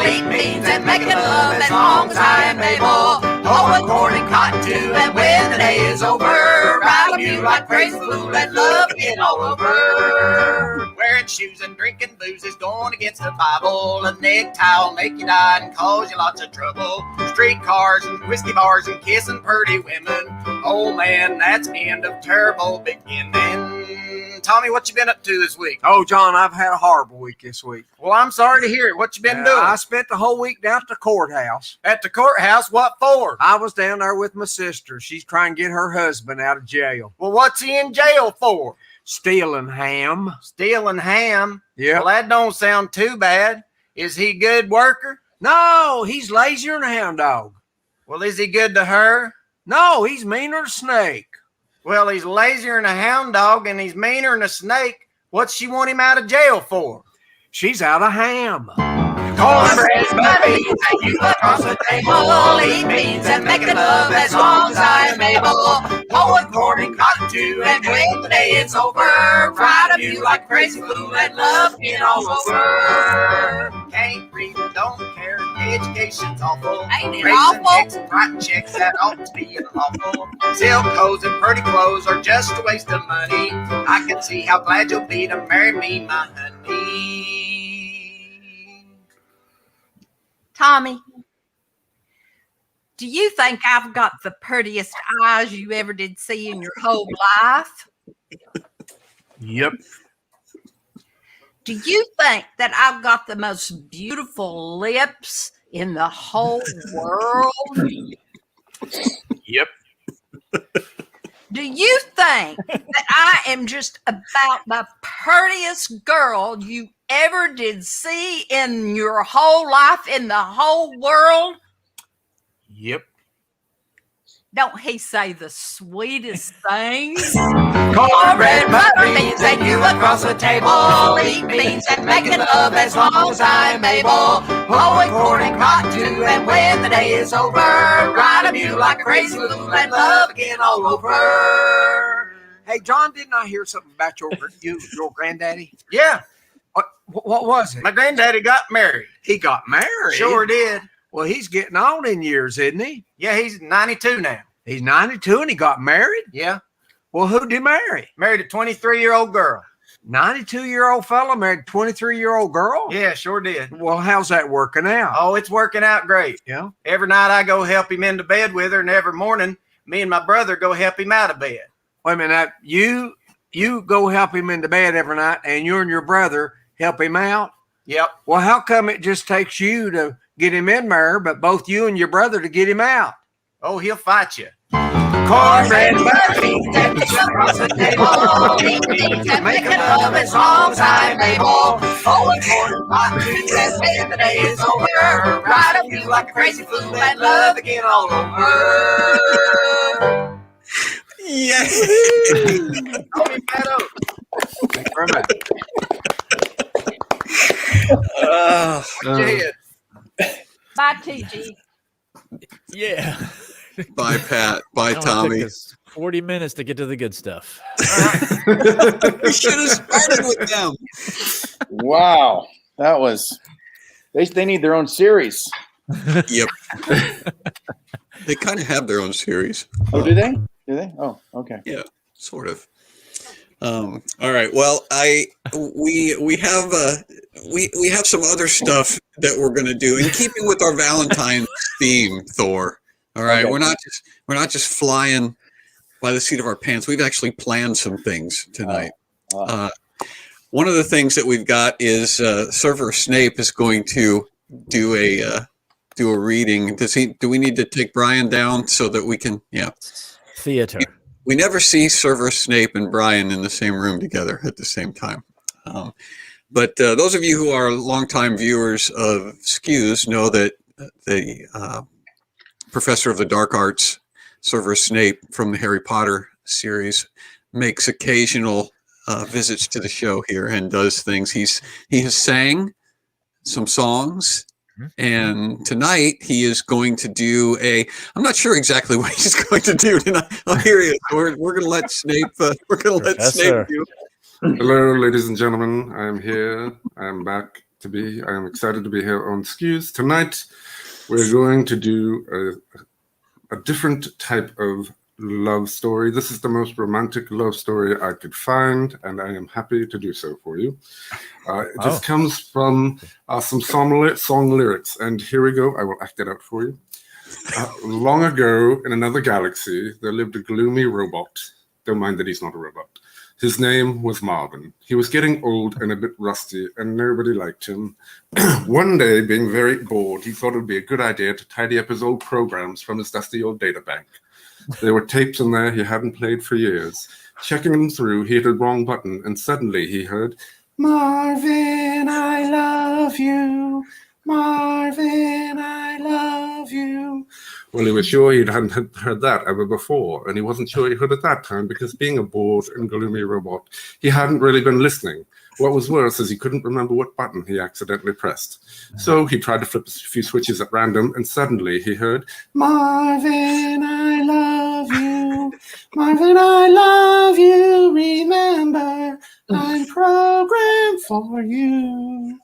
eat beans and making love as long as I am able. Blowing corn and cotton too, and when the day is over, ride you like crazy fool and love it all over. Wearing shoes and drinking booze is going against the Bible. A necktie will make you die and cause you lots of trouble. Streetcars and whiskey bars and kissing pretty women. Oh man, that's end of terrible beginning. Tommy, what you been up to this week? Oh, John, I've had a horrible week this week. Well, I'm sorry to hear it. What you been doing? I spent the whole week down at the courthouse. At the courthouse? What for? I was down there with my sister. She's trying to get her husband out of jail. Well, what's he in jail for? Stealing ham. Stealing ham? Yeah. Well, that don't sound too bad. Is he a good worker? No, he's lazier than a hound dog. Well, is he good to her? No, he's meaner than a snake. Well, he's lazier than a hound dog and he's meaner than a snake. What's she want him out of jail for? She's out of ham. Cornbread, butter beans, and you across the table, eat beans and making love as long as I am able. Blowing corn and cotton too, and when the day is over, ride of you like crazy fool and love it all over. Can't read, don't care, education's awful. Ain't it Raising awful? checks and writing checks that ought to be unlawful. Silk coats and pretty clothes are just a waste of money. I can see how glad you'll be to marry me, my honey. Tommy, do you think I've got the prettiest eyes you ever did see in your whole life? Yep. Do you think that I've got the most beautiful lips in the whole world? Yep. Do you think that I am just about the prettiest girl you ever did see in your whole life, in the whole world? Yep. Don't he say the sweetest things? Cornbread, butter beans, and you across the table, eat beans and making love as long as I am able. Blowing corn and cotton too, and when the day is over, ride of you like crazy fool and love again all over. Hey, John, didn't I hear something about your granddaddy? Yeah, What was it? my granddaddy got married. He got married. Sure did. Well, he's getting on in years, isn't he? Yeah, he's 92 now. He's 92 and he got married? Yeah, Well, who'd he marry? married a 23-year-old girl. 92-year-old fella married a 23-year-old girl? Yeah, sure did. Well, how's that working out? Oh, it's working out great. Yeah. Every night I go help him into bed with her, and every morning me and my brother go help him out of bed. Wait a minute. You go help him into bed every night, and you and your brother help him out? Yep. Well, how come it just takes you to get him in there, but both you and your brother to get him out? Oh, he'll fight you. Cornbread and butter beans and fish across the table. Eat beans and make love as long as I'm able. Oh, and corn and pot too, and when the day is over, ride up you like a crazy fool and love again all over. Yeah. Call me Pato. Thanks very much. Bye, TG. Yeah. Bye, Pat. Bye, It only Tommy. took us 40 minutes to get to the good stuff. We should have started with them. Wow, that was. They need their own series. Yep. They kind of have their own series. Oh, do they? Do they? Oh, okay. Yeah, sort of. All right. Well, we have some other stuff that we're going to do in keeping with our Valentine's theme, Thor. All right. Okay. We're not just flying by the seat of our pants. We've actually planned some things tonight. One of the things that we've got is Server Snape is going to do a reading. Do we need to take Brian down so that we can? Yeah. Theater. We never see Server Snape and Brian in the same room together at the same time. But those of you who are longtime viewers of Skews know that the Professor of the Dark Arts, Server Snape from the Harry Potter series, makes occasional visits to the show here and does things. He has sang some songs. And tonight he is going to do I'm not sure exactly what he's going to do tonight. Oh, here he is. We're going to let Snape. Snape do. Hello, ladies and gentlemen. I am here. I am back to be. I am excited to be here on Skews tonight. We're going to do a different type of love story. This is the most romantic love story I could find, and I am happy to do so for you. This comes from some song lyrics, and here we go. I will act it out for you. Long ago, in another galaxy, there lived a gloomy robot. Don't mind that he's not a robot. His name was Marvin. He was getting old and a bit rusty, and nobody liked him. One day, being very bored, he thought it would be a good idea to tidy up his old programs from his dusty old data bank. There were tapes in there he hadn't played for years. Checking them through, he hit the wrong button, and suddenly he heard, "Marvin, I love you. Marvin, I love you." Well, he was sure he hadn't heard that ever before, and he wasn't sure he heard it that time because being a bored and gloomy robot, he hadn't really been listening. What was worse is he couldn't remember what button he accidentally pressed. So he tried to flip a few switches at random, and suddenly he heard, "Marvin, I love you. Marvin, I love you. Remember, I'm programmed for you."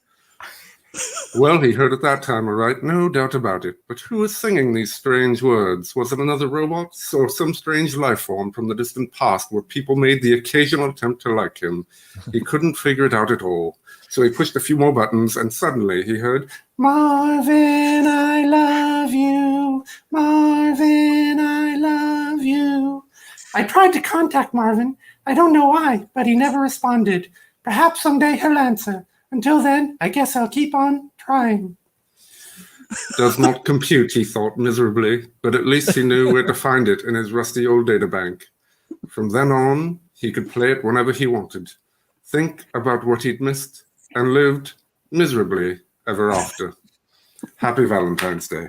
Well, he heard it that time, all right, no doubt about it. But who was singing these strange words? Was it another robot or some strange life form from the distant past where people made the occasional attempt to like him? He couldn't figure it out at all. So he pushed a few more buttons, and suddenly he heard, "Marvin, I love you. Marvin, I love you." I tried to contact Marvin. I don't know why, but he never responded. Perhaps someday he'll answer. Until then, I guess I'll keep on trying. Does not compute, he thought miserably, but at least he knew where to find it in his rusty old databank. From then on, he could play it whenever he wanted, think about what he'd missed, and lived miserably ever after. Happy Valentine's Day.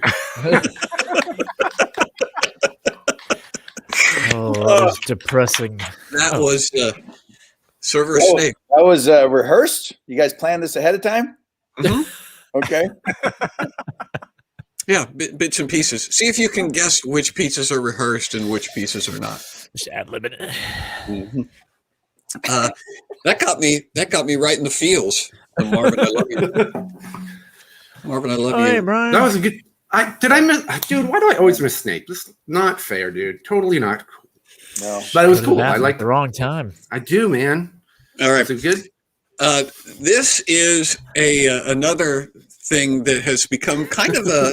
Oh, that was depressing. That was Server Snape. That was rehearsed? You guys planned this ahead of time? Mhm. Okay. Yeah, bits and pieces. See if you can guess which pieces are rehearsed and which pieces are not. Just ad-libbing it. Mm-hmm. That got me right in the feels. Marvin, I love you. Marvin, I love Hey, you. Brian. That was a good. Did I miss, dude? Why do I always miss Snape? This is not fair, dude. Totally not cool. No. But it was Could cool. have I happened like at the wrong time. I do, man. All right. Is it good? This is another thing that has become kind of a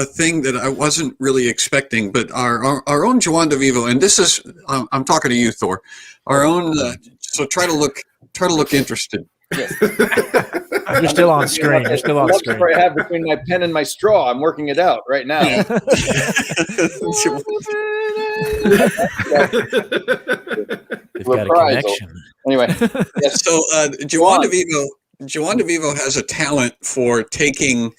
thing that I wasn't really expecting. But our own Juan DeVivo, and this is I'm talking to you, Thor. Our own. So try to look interested. Yes. You're still on screen. You're still on screen. I have between my pen and my straw. I'm working it out right now. We've got a connection. Anyway, yes. So Juan DeVivo has a talent for taking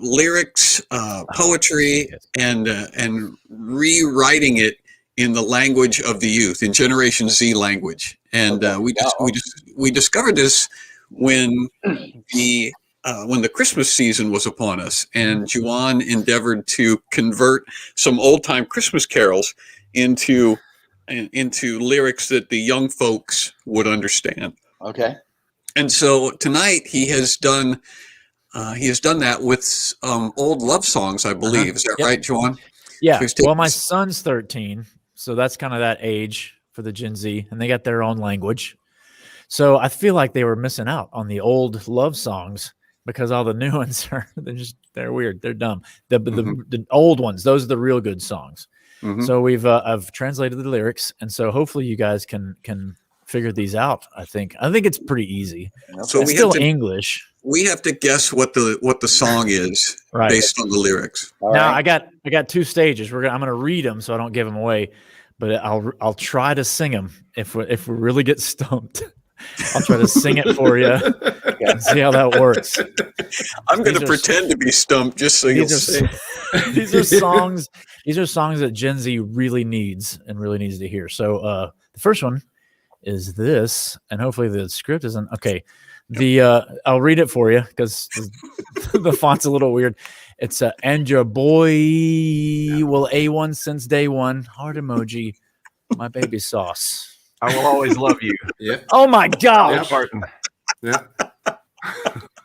lyrics, poetry, and rewriting it in the language of the youth, in Generation Z language. And we discovered this when the Christmas season was upon us, and Juan endeavored to convert some old time Christmas carols into lyrics that the young folks would understand. Okay. And so tonight he has done that with old love songs, I believe. Is that right, Juan? Yeah. So well, my son's 13, so that's kind of that age for the Gen Z, and they got their own language. So I feel like they were missing out on the old love songs because all the new ones they're weird, they're dumb. The old ones, those are the real good songs. So I've translated the lyrics, and so hopefully you guys can figure these out. I think it's pretty easy. So it's still English. We have to guess what the song is based on the lyrics. Now I got 2 stages. I'm going to read them so I don't give them away, but I'll try to sing them if we really get stumped. I'll try to sing it for you and see how that works. I'm going to pretend to be stumped just so you'll sing. These are songs. These are songs that Gen Z really needs to hear. So the first one is this, and hopefully the script isn't okay. I'll read it for you because the font's a little weird. It's and your boy will A1 since day one. Heart emoji, my baby sauce. I will always love you. Yeah. Oh my gosh. Yeah.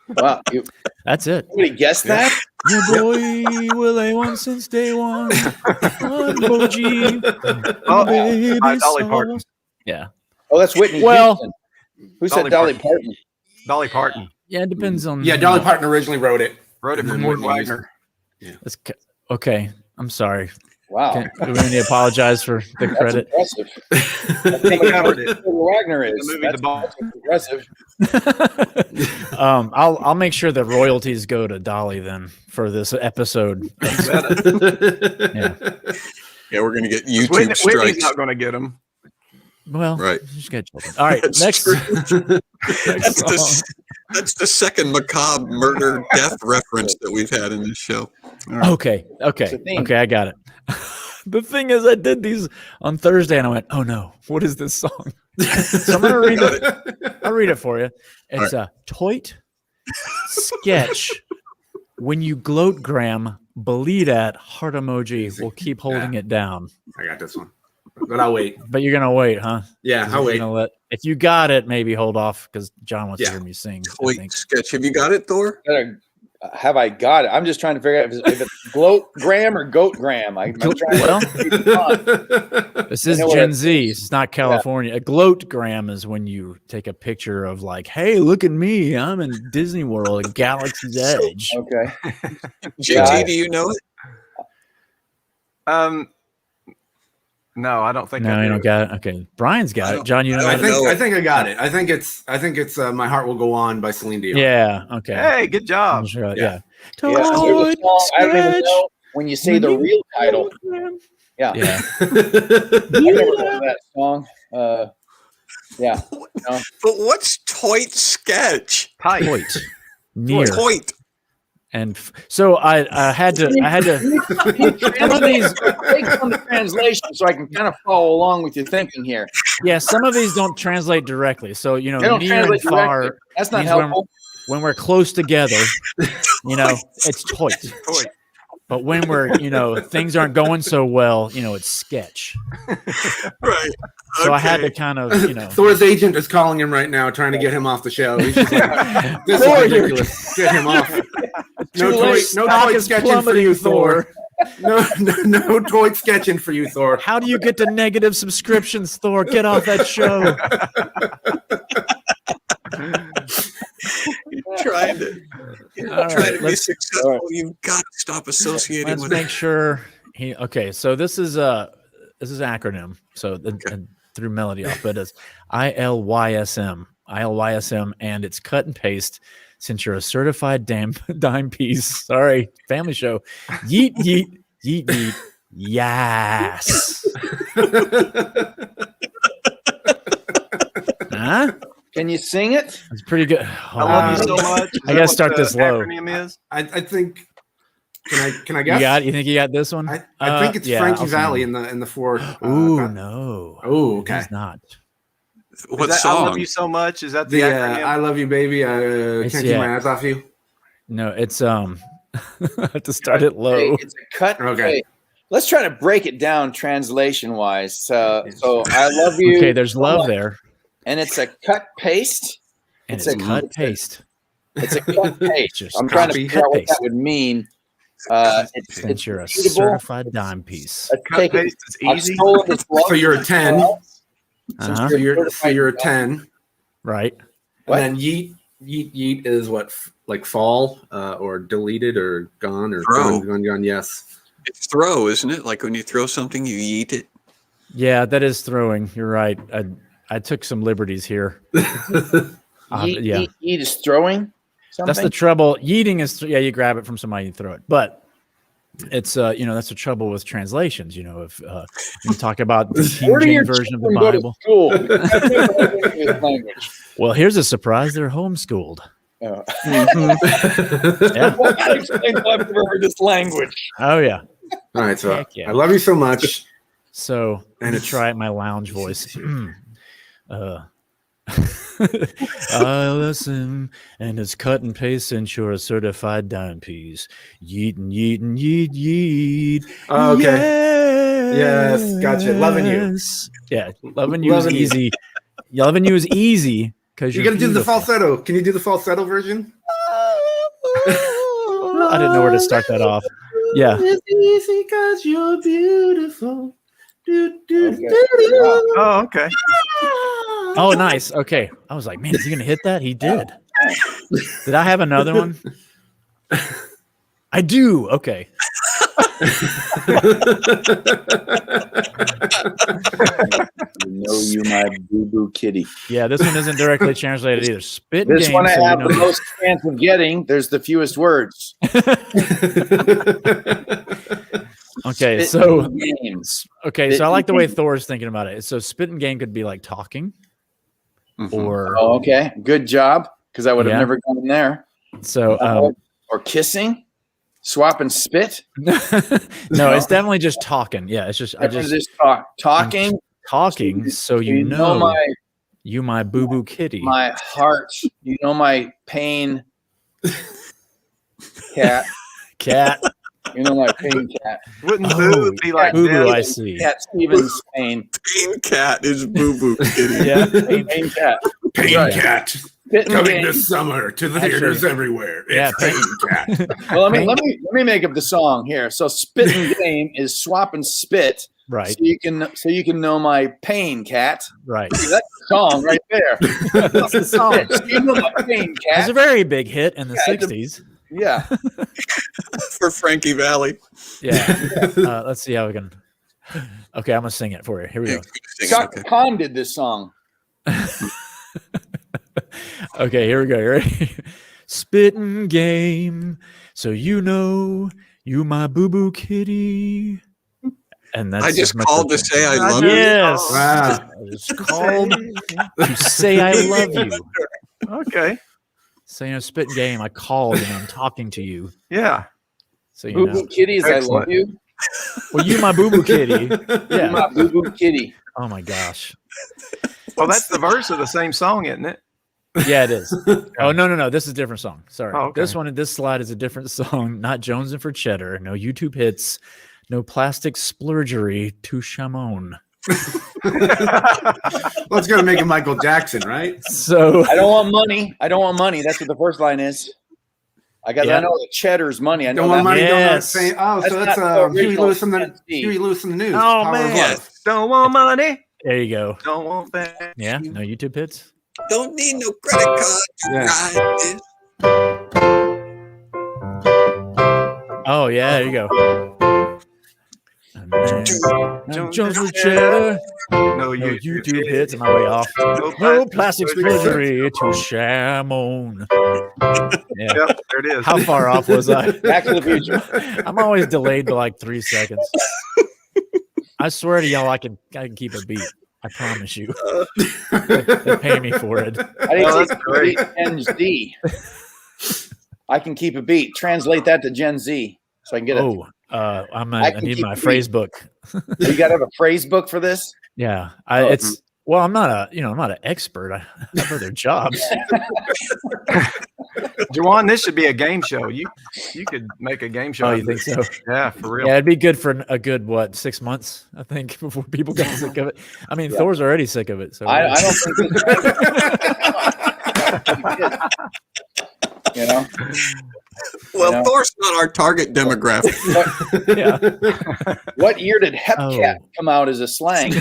Wow. That's it. Somebody guessed that? Your boy will A1 since day one. Heart emoji. Dolly Parton. Yeah. Oh, that's Whitney Houston. Who said Dolly Parton? Dolly Parton. Yeah, it depends on. Yeah, Dolly Parton originally wrote it. Wrote it for Morton Wagner. Yeah. Okay. I'm sorry. Wow. Do we need to apologize for the credit? Impressive. I think Wagner is. The movie That's impressive. I'll make sure that royalties go to Dolly then for this episode. Yeah, we're gonna get YouTube strikes. Whitney's not gonna get them. Well, right. Just get children. All right, next. That's the second macabre murder death reference that we've had in this show. Right. Okay, I got it. The thing is, I did these on Thursday, and I went, "Oh no, what is this song?" So I'm gonna read it. I'll read it for you. It's a toit sketch. When you gloat, Graham, bleed at heart emoji. We'll keep holding it down. I got this one, but I'll wait. But you're gonna wait, huh? Yeah, I'll wait. If you got it, maybe hold off because John wants to hear me sing. Toit sketch. Have you got it, Thor? Have I got it? I'm just trying to figure out if it's gloat Graham or goat Graham. This is Gen Z. It's not California. A gloat Graham is when you take a picture of like, hey, look at me. I'm in Disney World at Galaxy's Edge. Okay. JT, do you know it? No, I don't think. No, you don't got it. Okay, Brian's got it. John, you know. I think I got it. I think it's "My Heart Will Go On" by Celine Dion. Yeah. Okay. Hey, good job. Sure, yeah. There's a song, I don't even know when you say the real title. Yeah. I've never heard of that song. Yeah. No. But what's toit sketch? Toit. Near. Toit. And so I had to some of these take on the translation so I can kind of follow along with your thinking here. Yeah, some of these don't translate directly. So they don't near and far. Directly. That's not helpful. When we're close together, it's toit. But when we're, things aren't going so well, it's sketch. Right. So I had to kind of, Thor's agent is calling him right now, trying to get him off the show. He's just like, this is ridiculous. Get him off. No toy sketching for you, Thor. No toy sketching for you, Thor. How do you get to negative subscriptions, Thor? Get off that show. trying to be successful, you've got to stop associating Let's with make it. sure he. Okay, so this is acronym. So through Melody Alphabet is ILYSM, and it's cut and paste. Since you're a certified dime piece, sorry, family show. Yeet yeet yeet yeet. Yes. Huh? Can you sing it? It's pretty good. I love you so much. I gotta start this low. Acronym is. I think. Can I guess? You think you got this one? I think it's Frankie I'll Valli sing. in the four. No. Oh, okay. He's not. What I song? love you so much. Is that the The acronym? I love you, baby. Can't keep my eyes off you. No, it's I have to start it low. It's a cut. Okay. Let's try to break it down translation wise. So I love you. Okay, there's love there. And it's a cut paste. And it's cut paste. It's a cut paste. Just I'm trying to copy, figure out cut, what paste. that would mean. Since you're a beautiful. certified dime piece. Cut paste is easy. So you're a 10. Uh-huh. So you're a 10. Right. And then yeet is what, like fall or deleted or gone or Throw. gone. Yes. It's throw, isn't it? Like when you throw something, you eat it. Yeah, that is throwing. You're right. I took some liberties here. Yeet is throwing something? That's the trouble. Yeeting is you grab it from somebody and throw it. But it's that's the trouble with translations. If you talk about the King James version of the Bible. Well, here's a surprise. They're homeschooled. Oh. Yeah. Well, that explains why I've never heard this language. Oh yeah. All right. So Heck yeah. I love you so much. So let me try my lounge voice. I listen, and it's cut and paste since you're a certified dime piece. Yeetin', yeetin', yeet, yeet. Oh, okay. Yes, gotcha. Loving you. Yeah, loving you is easy. Loving you is easy because you're gonna do the falsetto. Can you do the falsetto version? I didn't know where to start that off. Yeah. It's easy because you're beautiful. Oh, okay. Oh, nice. Okay. I was like, man, is he gonna hit that? He did. Did I have another one? I do. Okay. You my boo-boo kitty. Yeah, this one isn't directly translated either. Spit and This game, one I so have the most chance of getting. There's the fewest words. Okay, Spit so and games. okay, so I like the way Thor's thinking about it. So spit and game could be like talking, or Oh, okay, good job, because I would have never gone there. So or kissing, swap and spit. no, it's definitely just talking. Yeah, it's just talking. Talking, so you know my boo-boo kitty. My heart. You know my pain. Cat. You know my pain cat. Wouldn't boo be like boo-boo? this? I see. Cat Stevens pain. Pain cat is boo-boo kitty. Yeah, pain cat. Pain Right. cat. Coming this summer to the theaters everywhere. Yeah, It's Pain Cat. Well, let me make up the song here. So spit and game is swap and spit. Right. So you can know my pain cat. Right. See, that's the song right there. That's the song. So you know my pain cat. It's a very big hit in the Yeah, 60s. Yeah. For Frankie Valli. Yeah. Let's see how we can. Okay, I'm gonna sing it for you. Here we go. Scott Kahn did this song. Okay, here we go. You ready? Spittin' game, so you know you my boo-boo kitty. And that's I just my called to question. say I love you. Yes. Wow. I just called to say I love you. Okay. So spitting game. I called and I'm talking to you. Yeah. So you Boo know. Boo Kitties, I love Excellent. you. Well, you my boo boo kitty. You Yeah. my Boo Boo Kitty. Oh my gosh. Well, that's the verse of the same song, isn't it? Yeah, it is. Oh no. This is a different song. Sorry. Oh, okay. This slide is a different song. Not Jones and for Cheddar. No YouTube hits. No plastic splurgery to Shamon. Well, it's gonna make it Michael Jackson, right? So I don't want money. I don't want money. That's what the first line is. I know the cheddar's money. I know Don't want money. Yes. Don't want fame. Oh, so That's that's not the Huey original Lewis from the Tennessee. Huey Lewis from the news. Oh, Power of man. Love. Don't want money. there you go. Don't want that. Yeah. No YouTube hits. Don't need no credit card to Yeah. ride this. Oh yeah, there you go. Jones with cheddar. No, No you YouTube hits on my way off. No plastic surgery to Shamon. Yeah. Yep, there it is. How far off was I? Back to the Future. I'm always delayed by like 3 seconds. I swear to y'all, I can keep a beat. I promise you. They pay me for it. I didn't take great. Gen Z. I can keep a beat. Translate that to Gen Z so I can get it. I need my phrase book. You got to have a phrase book for this? Yeah, I'm not an expert. I have other jobs. Juwan, this should be a game show. You could make a game show. Oh, you think so? Yeah, for real. Yeah, it'd be good for a good 6 months, I think, before people get sick of it. I mean, Thor's already sick of it. So I don't think you know. Well, Thor's not our target demographic. Yeah. What year did Hepcat come out as a slang?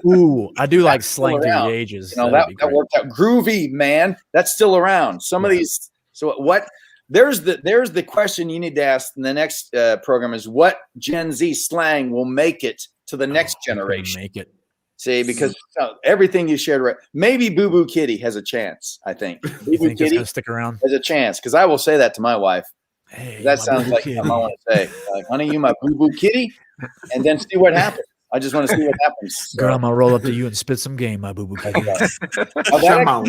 Ooh, I do like slang through around. the ages. You know, that worked out. Groovy, man. That's still around. Some of these. So what? There's the question you need to ask in the next program is what Gen Z slang will make it to the next generation? Make it. See, because everything you shared, right? Maybe Boo Boo Kitty has a chance. I think Boo Boo Kitty gonna stick around. has a chance because I will say that to my wife. Hey, that sounds like something I want to say. Like, honey, you my Boo Boo Kitty, and then see what happens. I just want to see what happens. So. Girl, I'm gonna roll up to you and spit some game, my Boo Boo Kitty. I I'm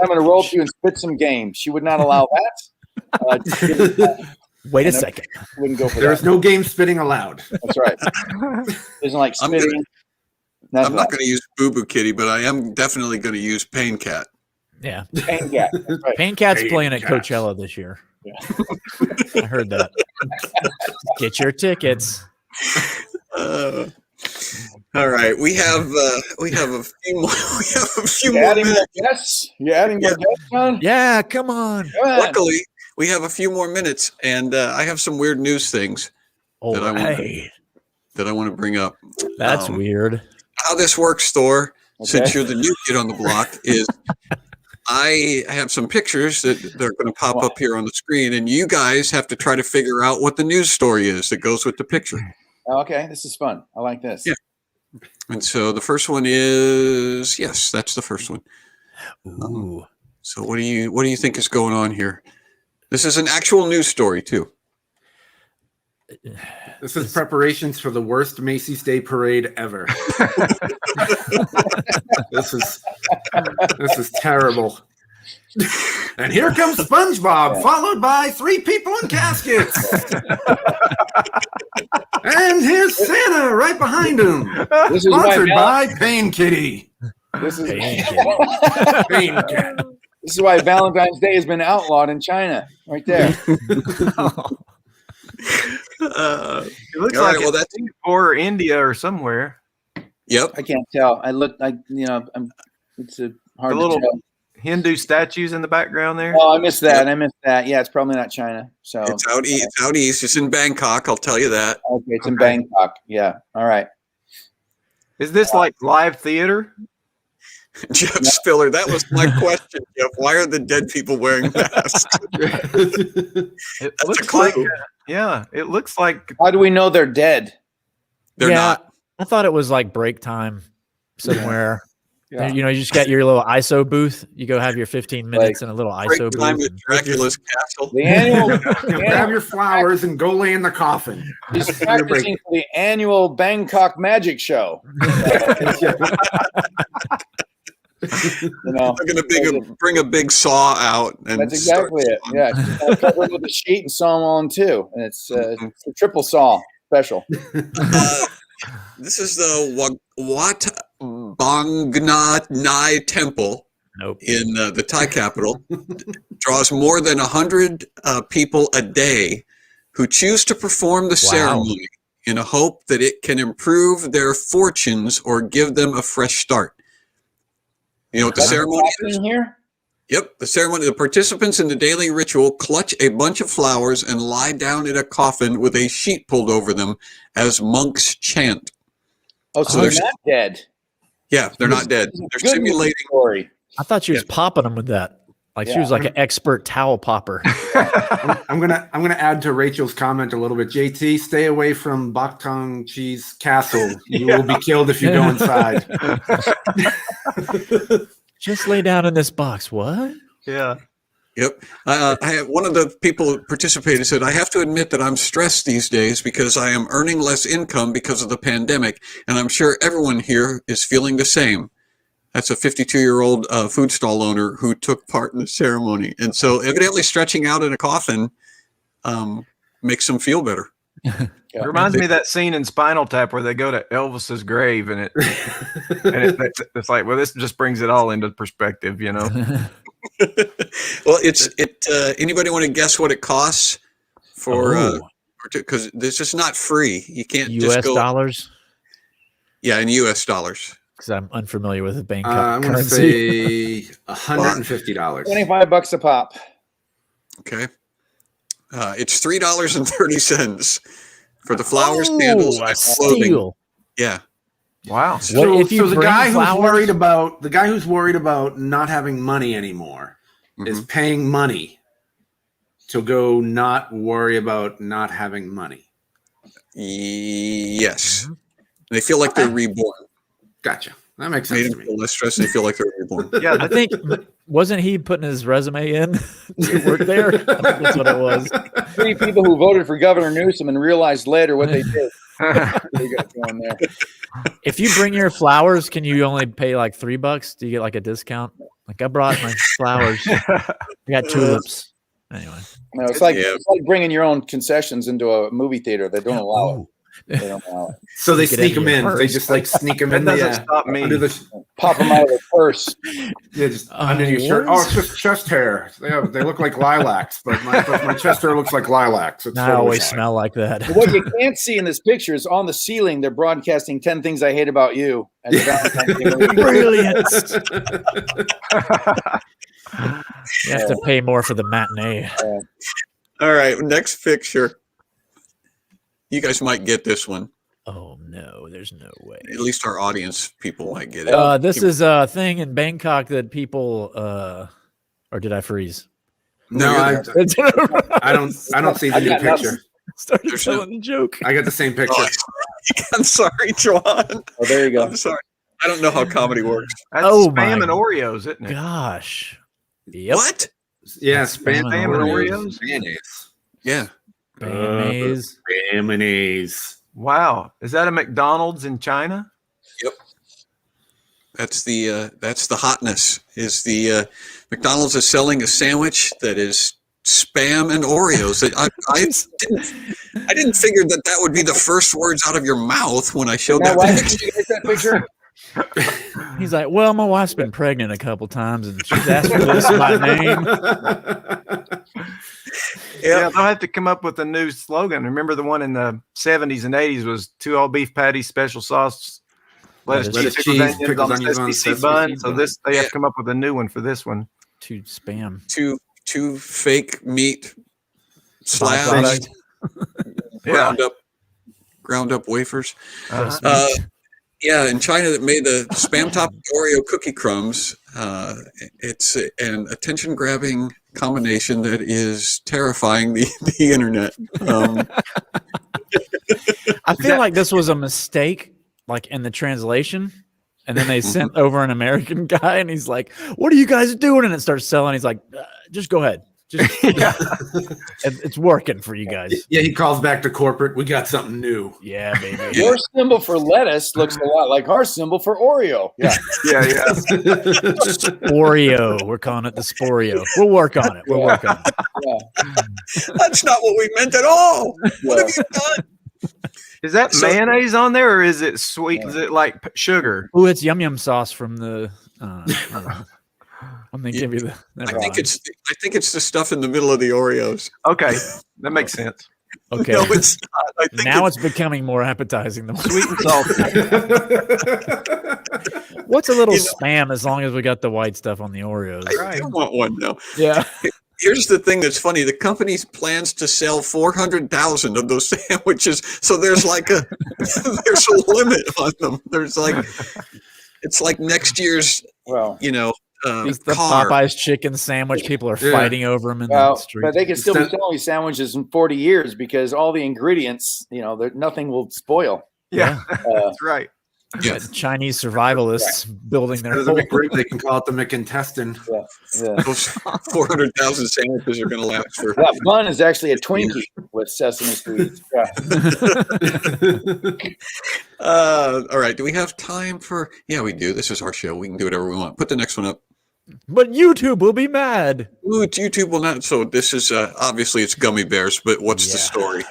gonna roll up to you and spit some game. She would not allow that. Wait a second. Wouldn't go for There's that. no game spitting allowed. That's right. Isn't like spitting. I'm not going to use Boo Boo Kitty, but I am definitely going to use Pain Cat. Yeah. Pain Cat. Right. Pain Cat's playing at Coachella this year. Yeah. I heard that. Get your tickets. All right, we have a few more. We have a few more Adding minutes. more guests? You adding more guests, John? Yeah, come on. Luckily, we have a few more minutes, and I have some weird news things that I want to bring up. That's weird. How this works, Thor, since you're the new kid on the block, is I have some pictures that they're going to pop up here on the screen, and you guys have to try to figure out what the news story is that goes with the picture. Okay, this is fun. I like this. Yeah. And so the first one is that's the first one. Ooh. So what do you think is going on here? This is an actual news story too. This is preparations for the worst Macy's Day Parade ever. This is terrible. And here comes SpongeBob, followed by 3 people in caskets. And here's Santa right behind him. This is Sponsored by Pain Kitty. This is Pain Cat. This is why Valentine's Day has been outlawed in China, right there. It looks all like right, well, it's Singapore or India or somewhere. Yep. I can't tell. It's hard The little to tell. Hindu statues in the background there. Oh, I missed that. Yeah, it's probably not China. So It's out east. It's out east. It's in Bangkok. I'll tell you that. Okay, it's in Bangkok. Yeah. All right. Is this like live theater? Jeff Spiller, that was my question, Jeff. Why are the dead people wearing masks? It looks like it looks like. How do we know they're dead? They're not. I thought it was like break time somewhere. Yeah. You know, you just got your little ISO booth. You go have your 15 minutes in a little ISO Break time booth. at Dracula's castle. The annual Grab your flowers and go lay in the coffin. he's practicing for the annual Bangkok Magic Show. You know, They're going to bring a big saw out. And that's exactly it. Yeah, cover it with a sheet and saw them on too, and it's a triple saw special. This is the Wat Bangna Nai Temple in the Thai capital. Draws more than 100 people a day who choose to perform the ceremony in a hope that it can improve their fortunes or give them a fresh start. You know what the ceremony is? Here? Yep, the ceremony. The participants in the daily ritual clutch a bunch of flowers and lie down in a coffin with a sheet pulled over them as monks chant. Oh, so they're not dead. Yeah, they're not dead. They're simulating. Story. I thought you was popping them with that. Like she was like an expert towel popper. I'm gonna add to Rachel's comment a little bit. JT, stay away from bok tong cheese castle. You will be killed if you go inside. Just lay down in this box. What? Yeah. Yep. I have, one of the people who participated said, I have to admit that I'm stressed these days because I am earning less income because of the pandemic, and I'm sure everyone here is feeling the same. That's a 52-year-old food stall owner who took part in the ceremony. And so evidently stretching out in a coffin makes them feel better. It reminds me of that scene in Spinal Tap where they go to Elvis's grave and it's like, well, this just brings it all into perspective, you know? Well, anybody want to guess what it costs for, because this is not free. You can't US just go. dollars? Yeah, in US dollars. Because I'm unfamiliar with the Bangkok I'm going to currency. say $150. $25 a pop. Okay. It's $3.30 for the flowers, candles, and clothing. Steal. Yeah. Wow. So, What if you the bring guy flowers? the guy who's worried about not having money anymore is paying money to go not worry about not having money. Yes. They feel like they're reborn. Gotcha. That makes Made sense them to feel me. less stressed. They feel like they're reborn. Yeah, I think, wasn't he putting his resume in to work there? I think that's what it was. 3 people who voted for Governor Newsom and realized later what they did. They got going there. If you bring your flowers, can you only pay like $3? Do you get like a discount? Like I brought my flowers. I got tulips. Anyway. No, it's like bringing your own concessions into a movie theater. They don't allow it. They don't allow it. So they Get sneak in them in. your They purse. just like sneak them in. That doesn't stop me. Under the, Pop them out of the purse. yeah, just under your shirt. what? Oh, it's just chest hair. They look like lilacs, but my chest hair looks like lilacs. It's I totally always fine. smell like that. But what you can't see in this picture is on the ceiling, they're broadcasting 10 Things I Hate About You. As a Valentine's Day movie. Brilliant. You have to pay more for the matinee. All right. Next picture. You guys might get this one. Oh no, there's no way. At least our audience people might get it. This is a thing in Bangkok that people or did I freeze? No, I don't see the new picture. Started telling the joke. I got the same picture. I'm sorry, John. Oh, there you go. I'm sorry. I don't know how comedy works. That's Oh, Spam my and Oreos, isn't it? Gosh. Yep. What? Yeah, Spam spam and and Oreos. Mayonnaise. Yeah. Mayonnaise. Mayonnaise. Wow. Is that a McDonald's in China? Yep. That's the hotness. Is the McDonald's is selling a sandwich that is spam and Oreos. I didn't figure that would be the first words out of your mouth when I showed that Why picture. did you get that picture? He's like, well, my wife's been pregnant a couple times and she's asked for this by name. Yeah, they'll have to come up with a new slogan. Remember the one in the 70s and 80s was 2 all beef patties, special sauce, lettuce, cheese, pickles, onions on sesame seed bun. So they have to come up with a new one for this one. To spam. Two fake meat slabs, ground up wafers. Yeah, in China that made the spam top Oreo cookie crumbs. It's an attention grabbing combination that is terrifying the internet. I feel like this was a mistake, like in the translation. And then they sent over an American guy and he's like, what are you guys doing? And it starts selling. He's like, just go ahead. Just, it's working for you guys. Yeah, he calls back to corporate. We got something new. Yeah, baby. Your symbol for lettuce looks a lot like our symbol for Oreo. Yeah. Oreo. We're calling it the Sporio. We'll work on it. We'll work on it. Yeah. That's not what we meant at all. What have you done? Is that mayonnaise on there or is it sweet? Is it like sugar? Oh, it's yum yum sauce from the. I'm gonna give you the. I think it's the stuff in the middle of the Oreos. Okay, that makes sense. Okay. No, it's not. I think now it's becoming more appetizing. The Sweet and salty. What's a little spam as long as we got the white stuff on the Oreos? I do want one now. Yeah. Here's the thing that's funny. The company plans to sell 400,000 of those sandwiches. So there's like there's a limit on them. There's like, it's like next year's, It's the Popeyes chicken sandwich. People are fighting over them in the street. But they can still be selling these sandwiches in 40 years because all the ingredients, nothing will spoil. Yeah, that's right. Yeah, Chinese survivalists building their. They can call it the McIntestine. Yeah. Those 400,000 sandwiches are going to last for. That bun is actually a Twinkie with sesame seeds. Yeah. All right. Do we have time for? Yeah, we do. This is our show. We can do whatever we want. Put the next one up. But YouTube will be mad. Ooh, YouTube will not. So this is obviously it's gummy bears. But what's the story?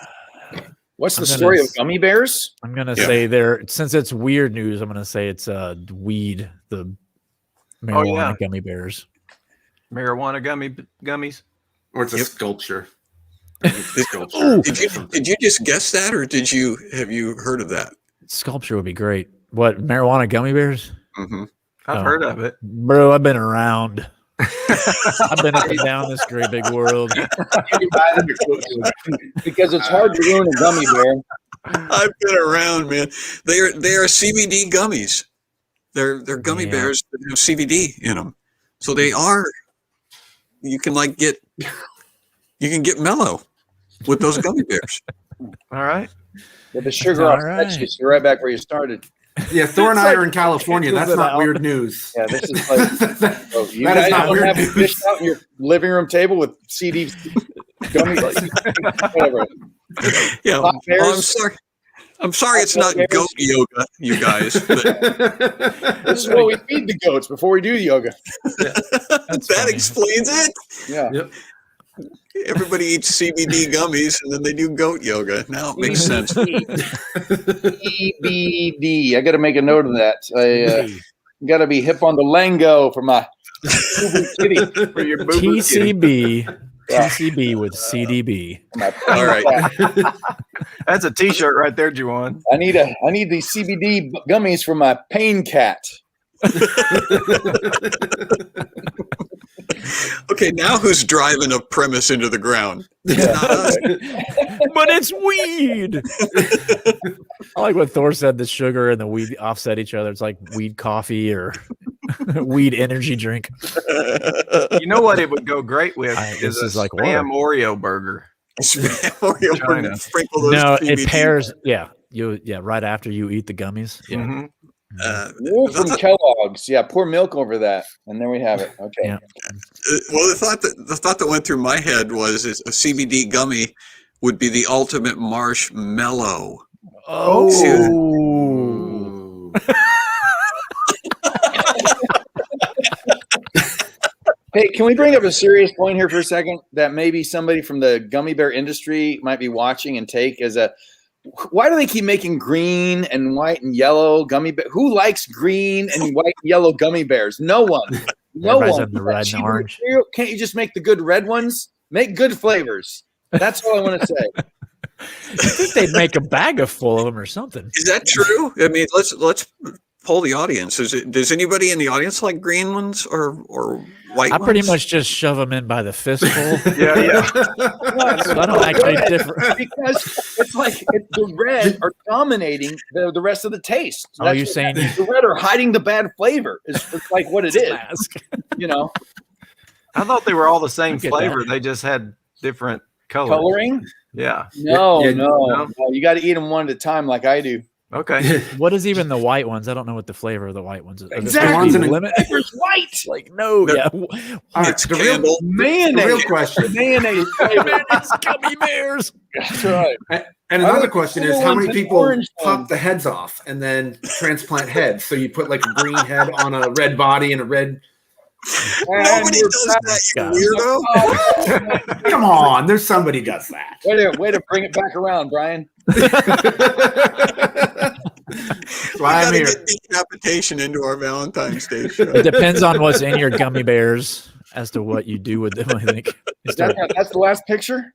What's the story of gummy bears? I'm gonna say since it's weird news. I'm gonna say it's weed, the marijuana gummy bears, marijuana gummies, or it's a sculpture. Did you just guess that, or have you heard of that? Sculpture would be great. What, marijuana gummy bears? Mm-hmm. I've heard of it, bro. I've been around. I've been up and down this great big world. Because it's hard to ruin a gummy bear. I've been around, man. They are CBD gummies. They're gummy bears that have CBD in them. So they are. You can get mellow with those gummy bears. All right. With the sugar offsets you, so you're right back where you started. Yeah, Thor and I are in California. That's not weird news. Yeah, this is like you guys don't have a fish out in your living room table with CD gummies, whatever. Yeah, I'm sorry it's not goat yoga, you guys. But this is what we feed the goats before we do yoga. That explains it. Yeah. Yep. Everybody eats CBD gummies and then they do goat yoga. Now it makes sense. CBD. I got to make a note of that. I got to be hip on the lingo for my kitty. For your TCB. TCB with CDB. All right. That's a T-shirt right there, Juwan. I need the CBD gummies for my pain cat. Okay, now who's driving a premise into the ground? But it's weed. I like what Thor said. The sugar and the weed offset each other. It's like weed coffee or weed energy drink. You know what it would go great with is a like Spam Oreo burger. Spam Oreo burger. Sprinkle those it pairs. Yeah, right after you eat the gummies. Yeah. Mm-hmm. Wool from Kellogg's. Yeah, pour milk over that, and there we have it. Okay. Yeah. Well, the thought that went through my head was a CBD gummy would be the ultimate marshmallow. Oh. Hey, can we bring up a serious point here for a second that maybe somebody from the gummy bear industry might be watching and take as a why do they keep making green and white and yellow gummy bears? Who likes green and white and yellow gummy bears? No one. No one. The red and orange. Can't you just make the good red ones? Make good flavors. That's all I want to say. I think they'd make a bag full of them or something. Is that true? I mean, let's poll the audience. Does anybody in the audience like green ones or white ones? I pretty much just shove them in by the fistful. Yeah. So I don't actually differ. Because it's like the red are dominating the rest of the taste. Are you saying the red are hiding the bad flavor? It's like what it is. I thought they were all the same flavor. They just had different coloring. Yeah. No. You got to eat them one at a time, like I do. Okay. What is even the white ones? I don't know what the flavor of the white ones is. Exactly. The limit? Flavor's white. Like no. Yeah. It's candle. Mayonnaise. The real question. Mayonnaise flavor. It's gummy bears. That's right. And another question is how many people pop the heads off and then transplant heads? So you put like a green head on a red body and a red. Nobody does that, you weirdo. Come on, there's somebody does that. Way to bring it back around, Brian. Why I'm here. Get decapitation into our Valentine's Day show. It depends on what's in your gummy bears as to what you do with them. I think that's the last picture.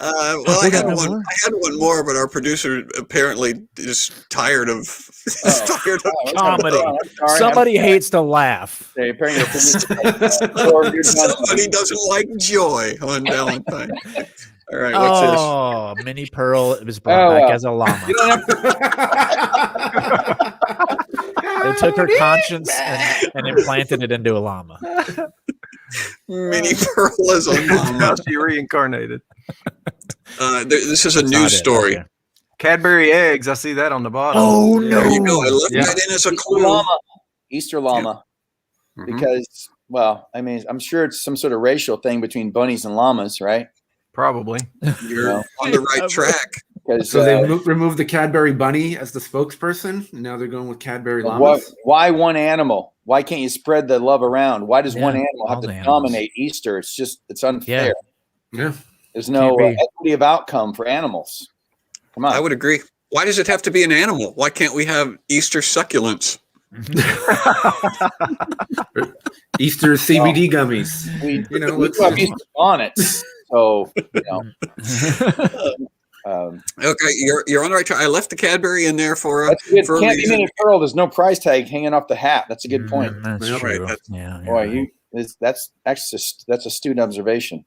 Well, I had one more, but our producer apparently is tired of comedy. Somebody hates to laugh. Somebody doesn't like joy on Valentine. All right, what's this? Oh, Minnie Pearl was brought back as a llama. You don't have They took her conscience and implanted it into a llama. Mini Pearl is a How llama. she reincarnated. This is a That's news not it, story. okay. Cadbury eggs. I see that on the bottom. Oh There you go. I left Yeah. that in as a Easter clue. llama. Easter llama. Mhm. Because, well, I mean, I'm sure it's some sort of racial thing between bunnies and llamas, right? Probably. You're on the right track. Because So they removed the Cadbury bunny as the spokesperson. And now they're going with Cadbury why, llamas. why one animal? Why can't you spread the love around? Why does one Yeah, animal have all to the animals. dominate Easter? It's unfair. Yeah. There's no Can't be. equity of outcome for animals. Come on. I would agree. Why does it have to be an animal? Why can't we have Easter succulents? Easter CBD gummies. we let's do have Easter bonnets. So, Okay, you're on the right track. I left the Cadbury in there for a, that's good. for a Can't be reason. Mini Pearl. There's no price tag hanging off the hat. That's a good point. That's Yep. true. Right, that's- Yeah. Boy, that's astute observation.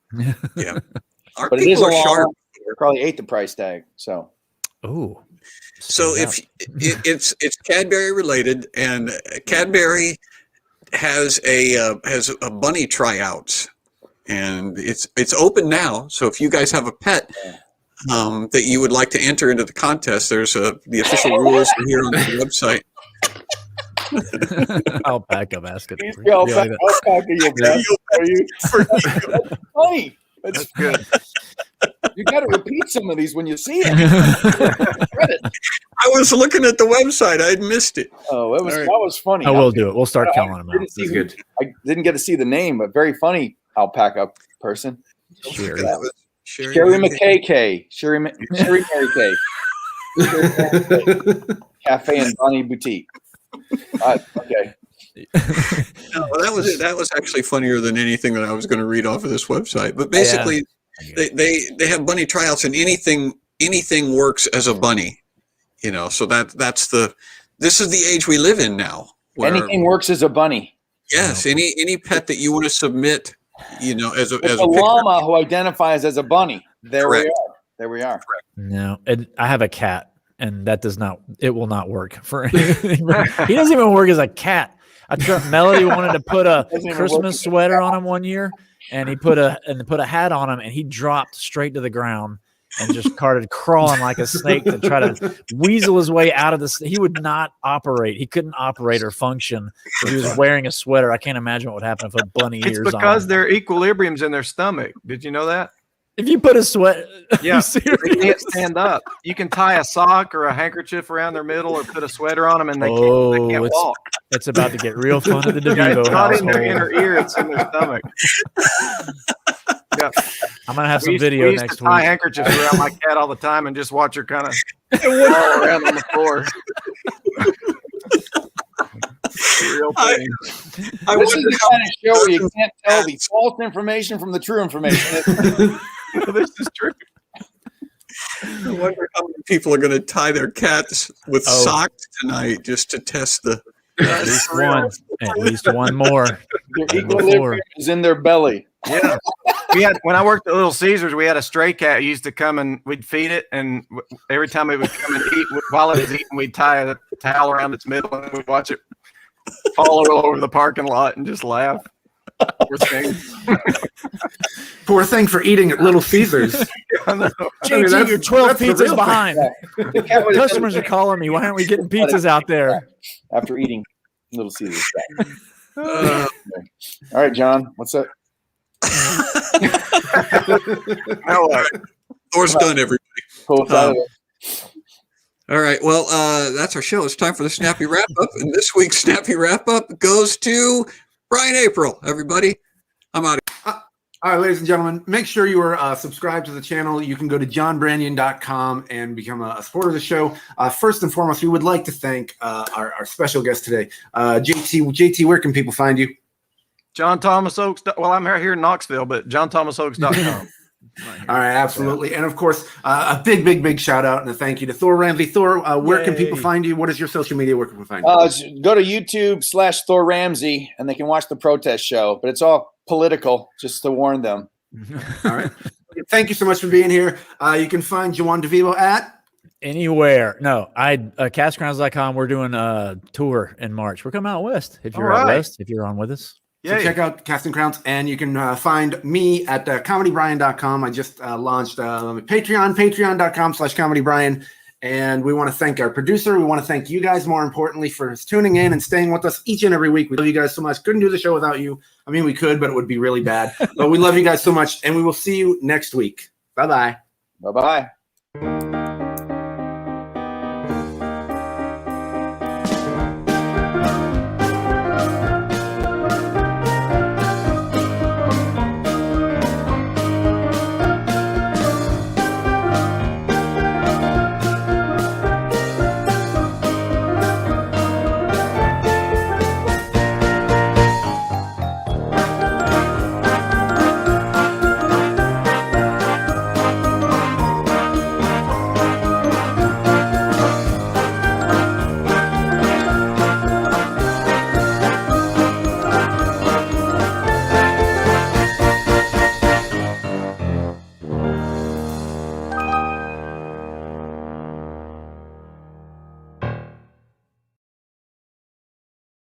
Our But it is people a are llama. sharp. Probably ate the price tag. So Oh. So if it's Cadbury related, and Cadbury has a bunny tryouts, and it's open now. So if you guys have a pet that you would like to enter into the contest, there's the official rules are here on the website. Alpaca basket. Alpaca, That's funny. That's good. You got to repeat some of these when you see it. I was looking at the website. I'd missed it. Oh, that was funny. I will do it. We'll start calling them out. That's good. I didn't get to see the name, but very funny alpaca person. Sherry. That was Sherry McKay. Sherry Mary Kay. Cafe and Bonnie Boutique. Okay. No, that was actually funnier than anything that I was going to read off of this website. But basically, they have bunny tryouts, and anything works as a bunny. So this is the age we live in now. Where, Anything works as a bunny. Yes, any pet that you want to submit, as a llama who identifies as a bunny. There we are. No, and I have a cat, and that will not work for anything. He doesn't even work as a cat. Melody wanted to put a Christmas sweater on him one year, and he put a hat on him, and he dropped straight to the ground and just started crawling like a snake to try to weasel his way out of this. He would not operate. He couldn't operate or function if he was wearing a sweater. I can't imagine what would happen if a bunny It's ears on. because their equilibrium's in their stomach. Did you know that? If you put a sweat, Yeah, they can't stand up. You can tie a sock or a handkerchief around their middle, or put a sweater on them, and they can't walk. It's about to get real fun at the Yeah, DeVivo it's not in their household. inner ear; it's in their stomach. Yeah, I'm gonna have some we video used next to tie week. handkerchiefs around my cat all the time, and just watch her kind of roll around on the floor. Real thing. This is the kind of show where you can't tell the false information from the true information. This is true. I wonder how many people are going to tie their cats with socks tonight just to test the. At least one more. Their equilibrium is in their belly. Yeah. When I worked at Little Caesars, we had a stray cat who used to come, and we'd feed it, and every time it would come and eat, while it was eating, we'd tie a towel around its middle, and we'd watch it fall all over the parking lot and just laugh. Poor thing. Poor thing for eating at Little Caesars. JT, you're 12 pizzas behind. Customers are calling me. Why aren't we getting pizzas out there? After eating Little Caesars. All right, John, what's up? Thor's done, everybody. Cool. All right. Well, that's our show. It's time for the Snappy Wrap Up. And this week's Snappy Wrap Up goes to Brian April. Everybody, I'm out. All right, ladies and gentlemen, make sure you are subscribed to the channel. You can go to johnbranyan.com and become a supporter of the show. First and foremost, we would like to thank our special guest today, JT. Where can people find you? John Thomas Oaks. Well, I'm right here in Knoxville, but JohnThomasOaks.com. All right, absolutely. And of course, a big shout out and a thank you to Thor Ramsey. Thor, where can people find you? What is your social media? Where can we find you? Go to YouTube/Thor Ramsey, and they can watch the protest show, but it's all political, just to warn them. All right. Thank you so much for being here. You can find Juwan DeVivo at Anywhere. No, castgrounds.com. We're doing a tour in March. We're coming out west. If you're out west, if you're on with us. So check out Casting Crowns, and you can find me at comedybrian.com. I just launched patreon.com/comedybrian. And we want to thank our producer. We want to thank you guys, more importantly, for tuning in and staying with us each and every week. We love you guys so much. Couldn't do the show without you. I mean, we could, but it would be really bad. But we love you guys so much, and we will see you next week. Bye-bye. Bye-bye.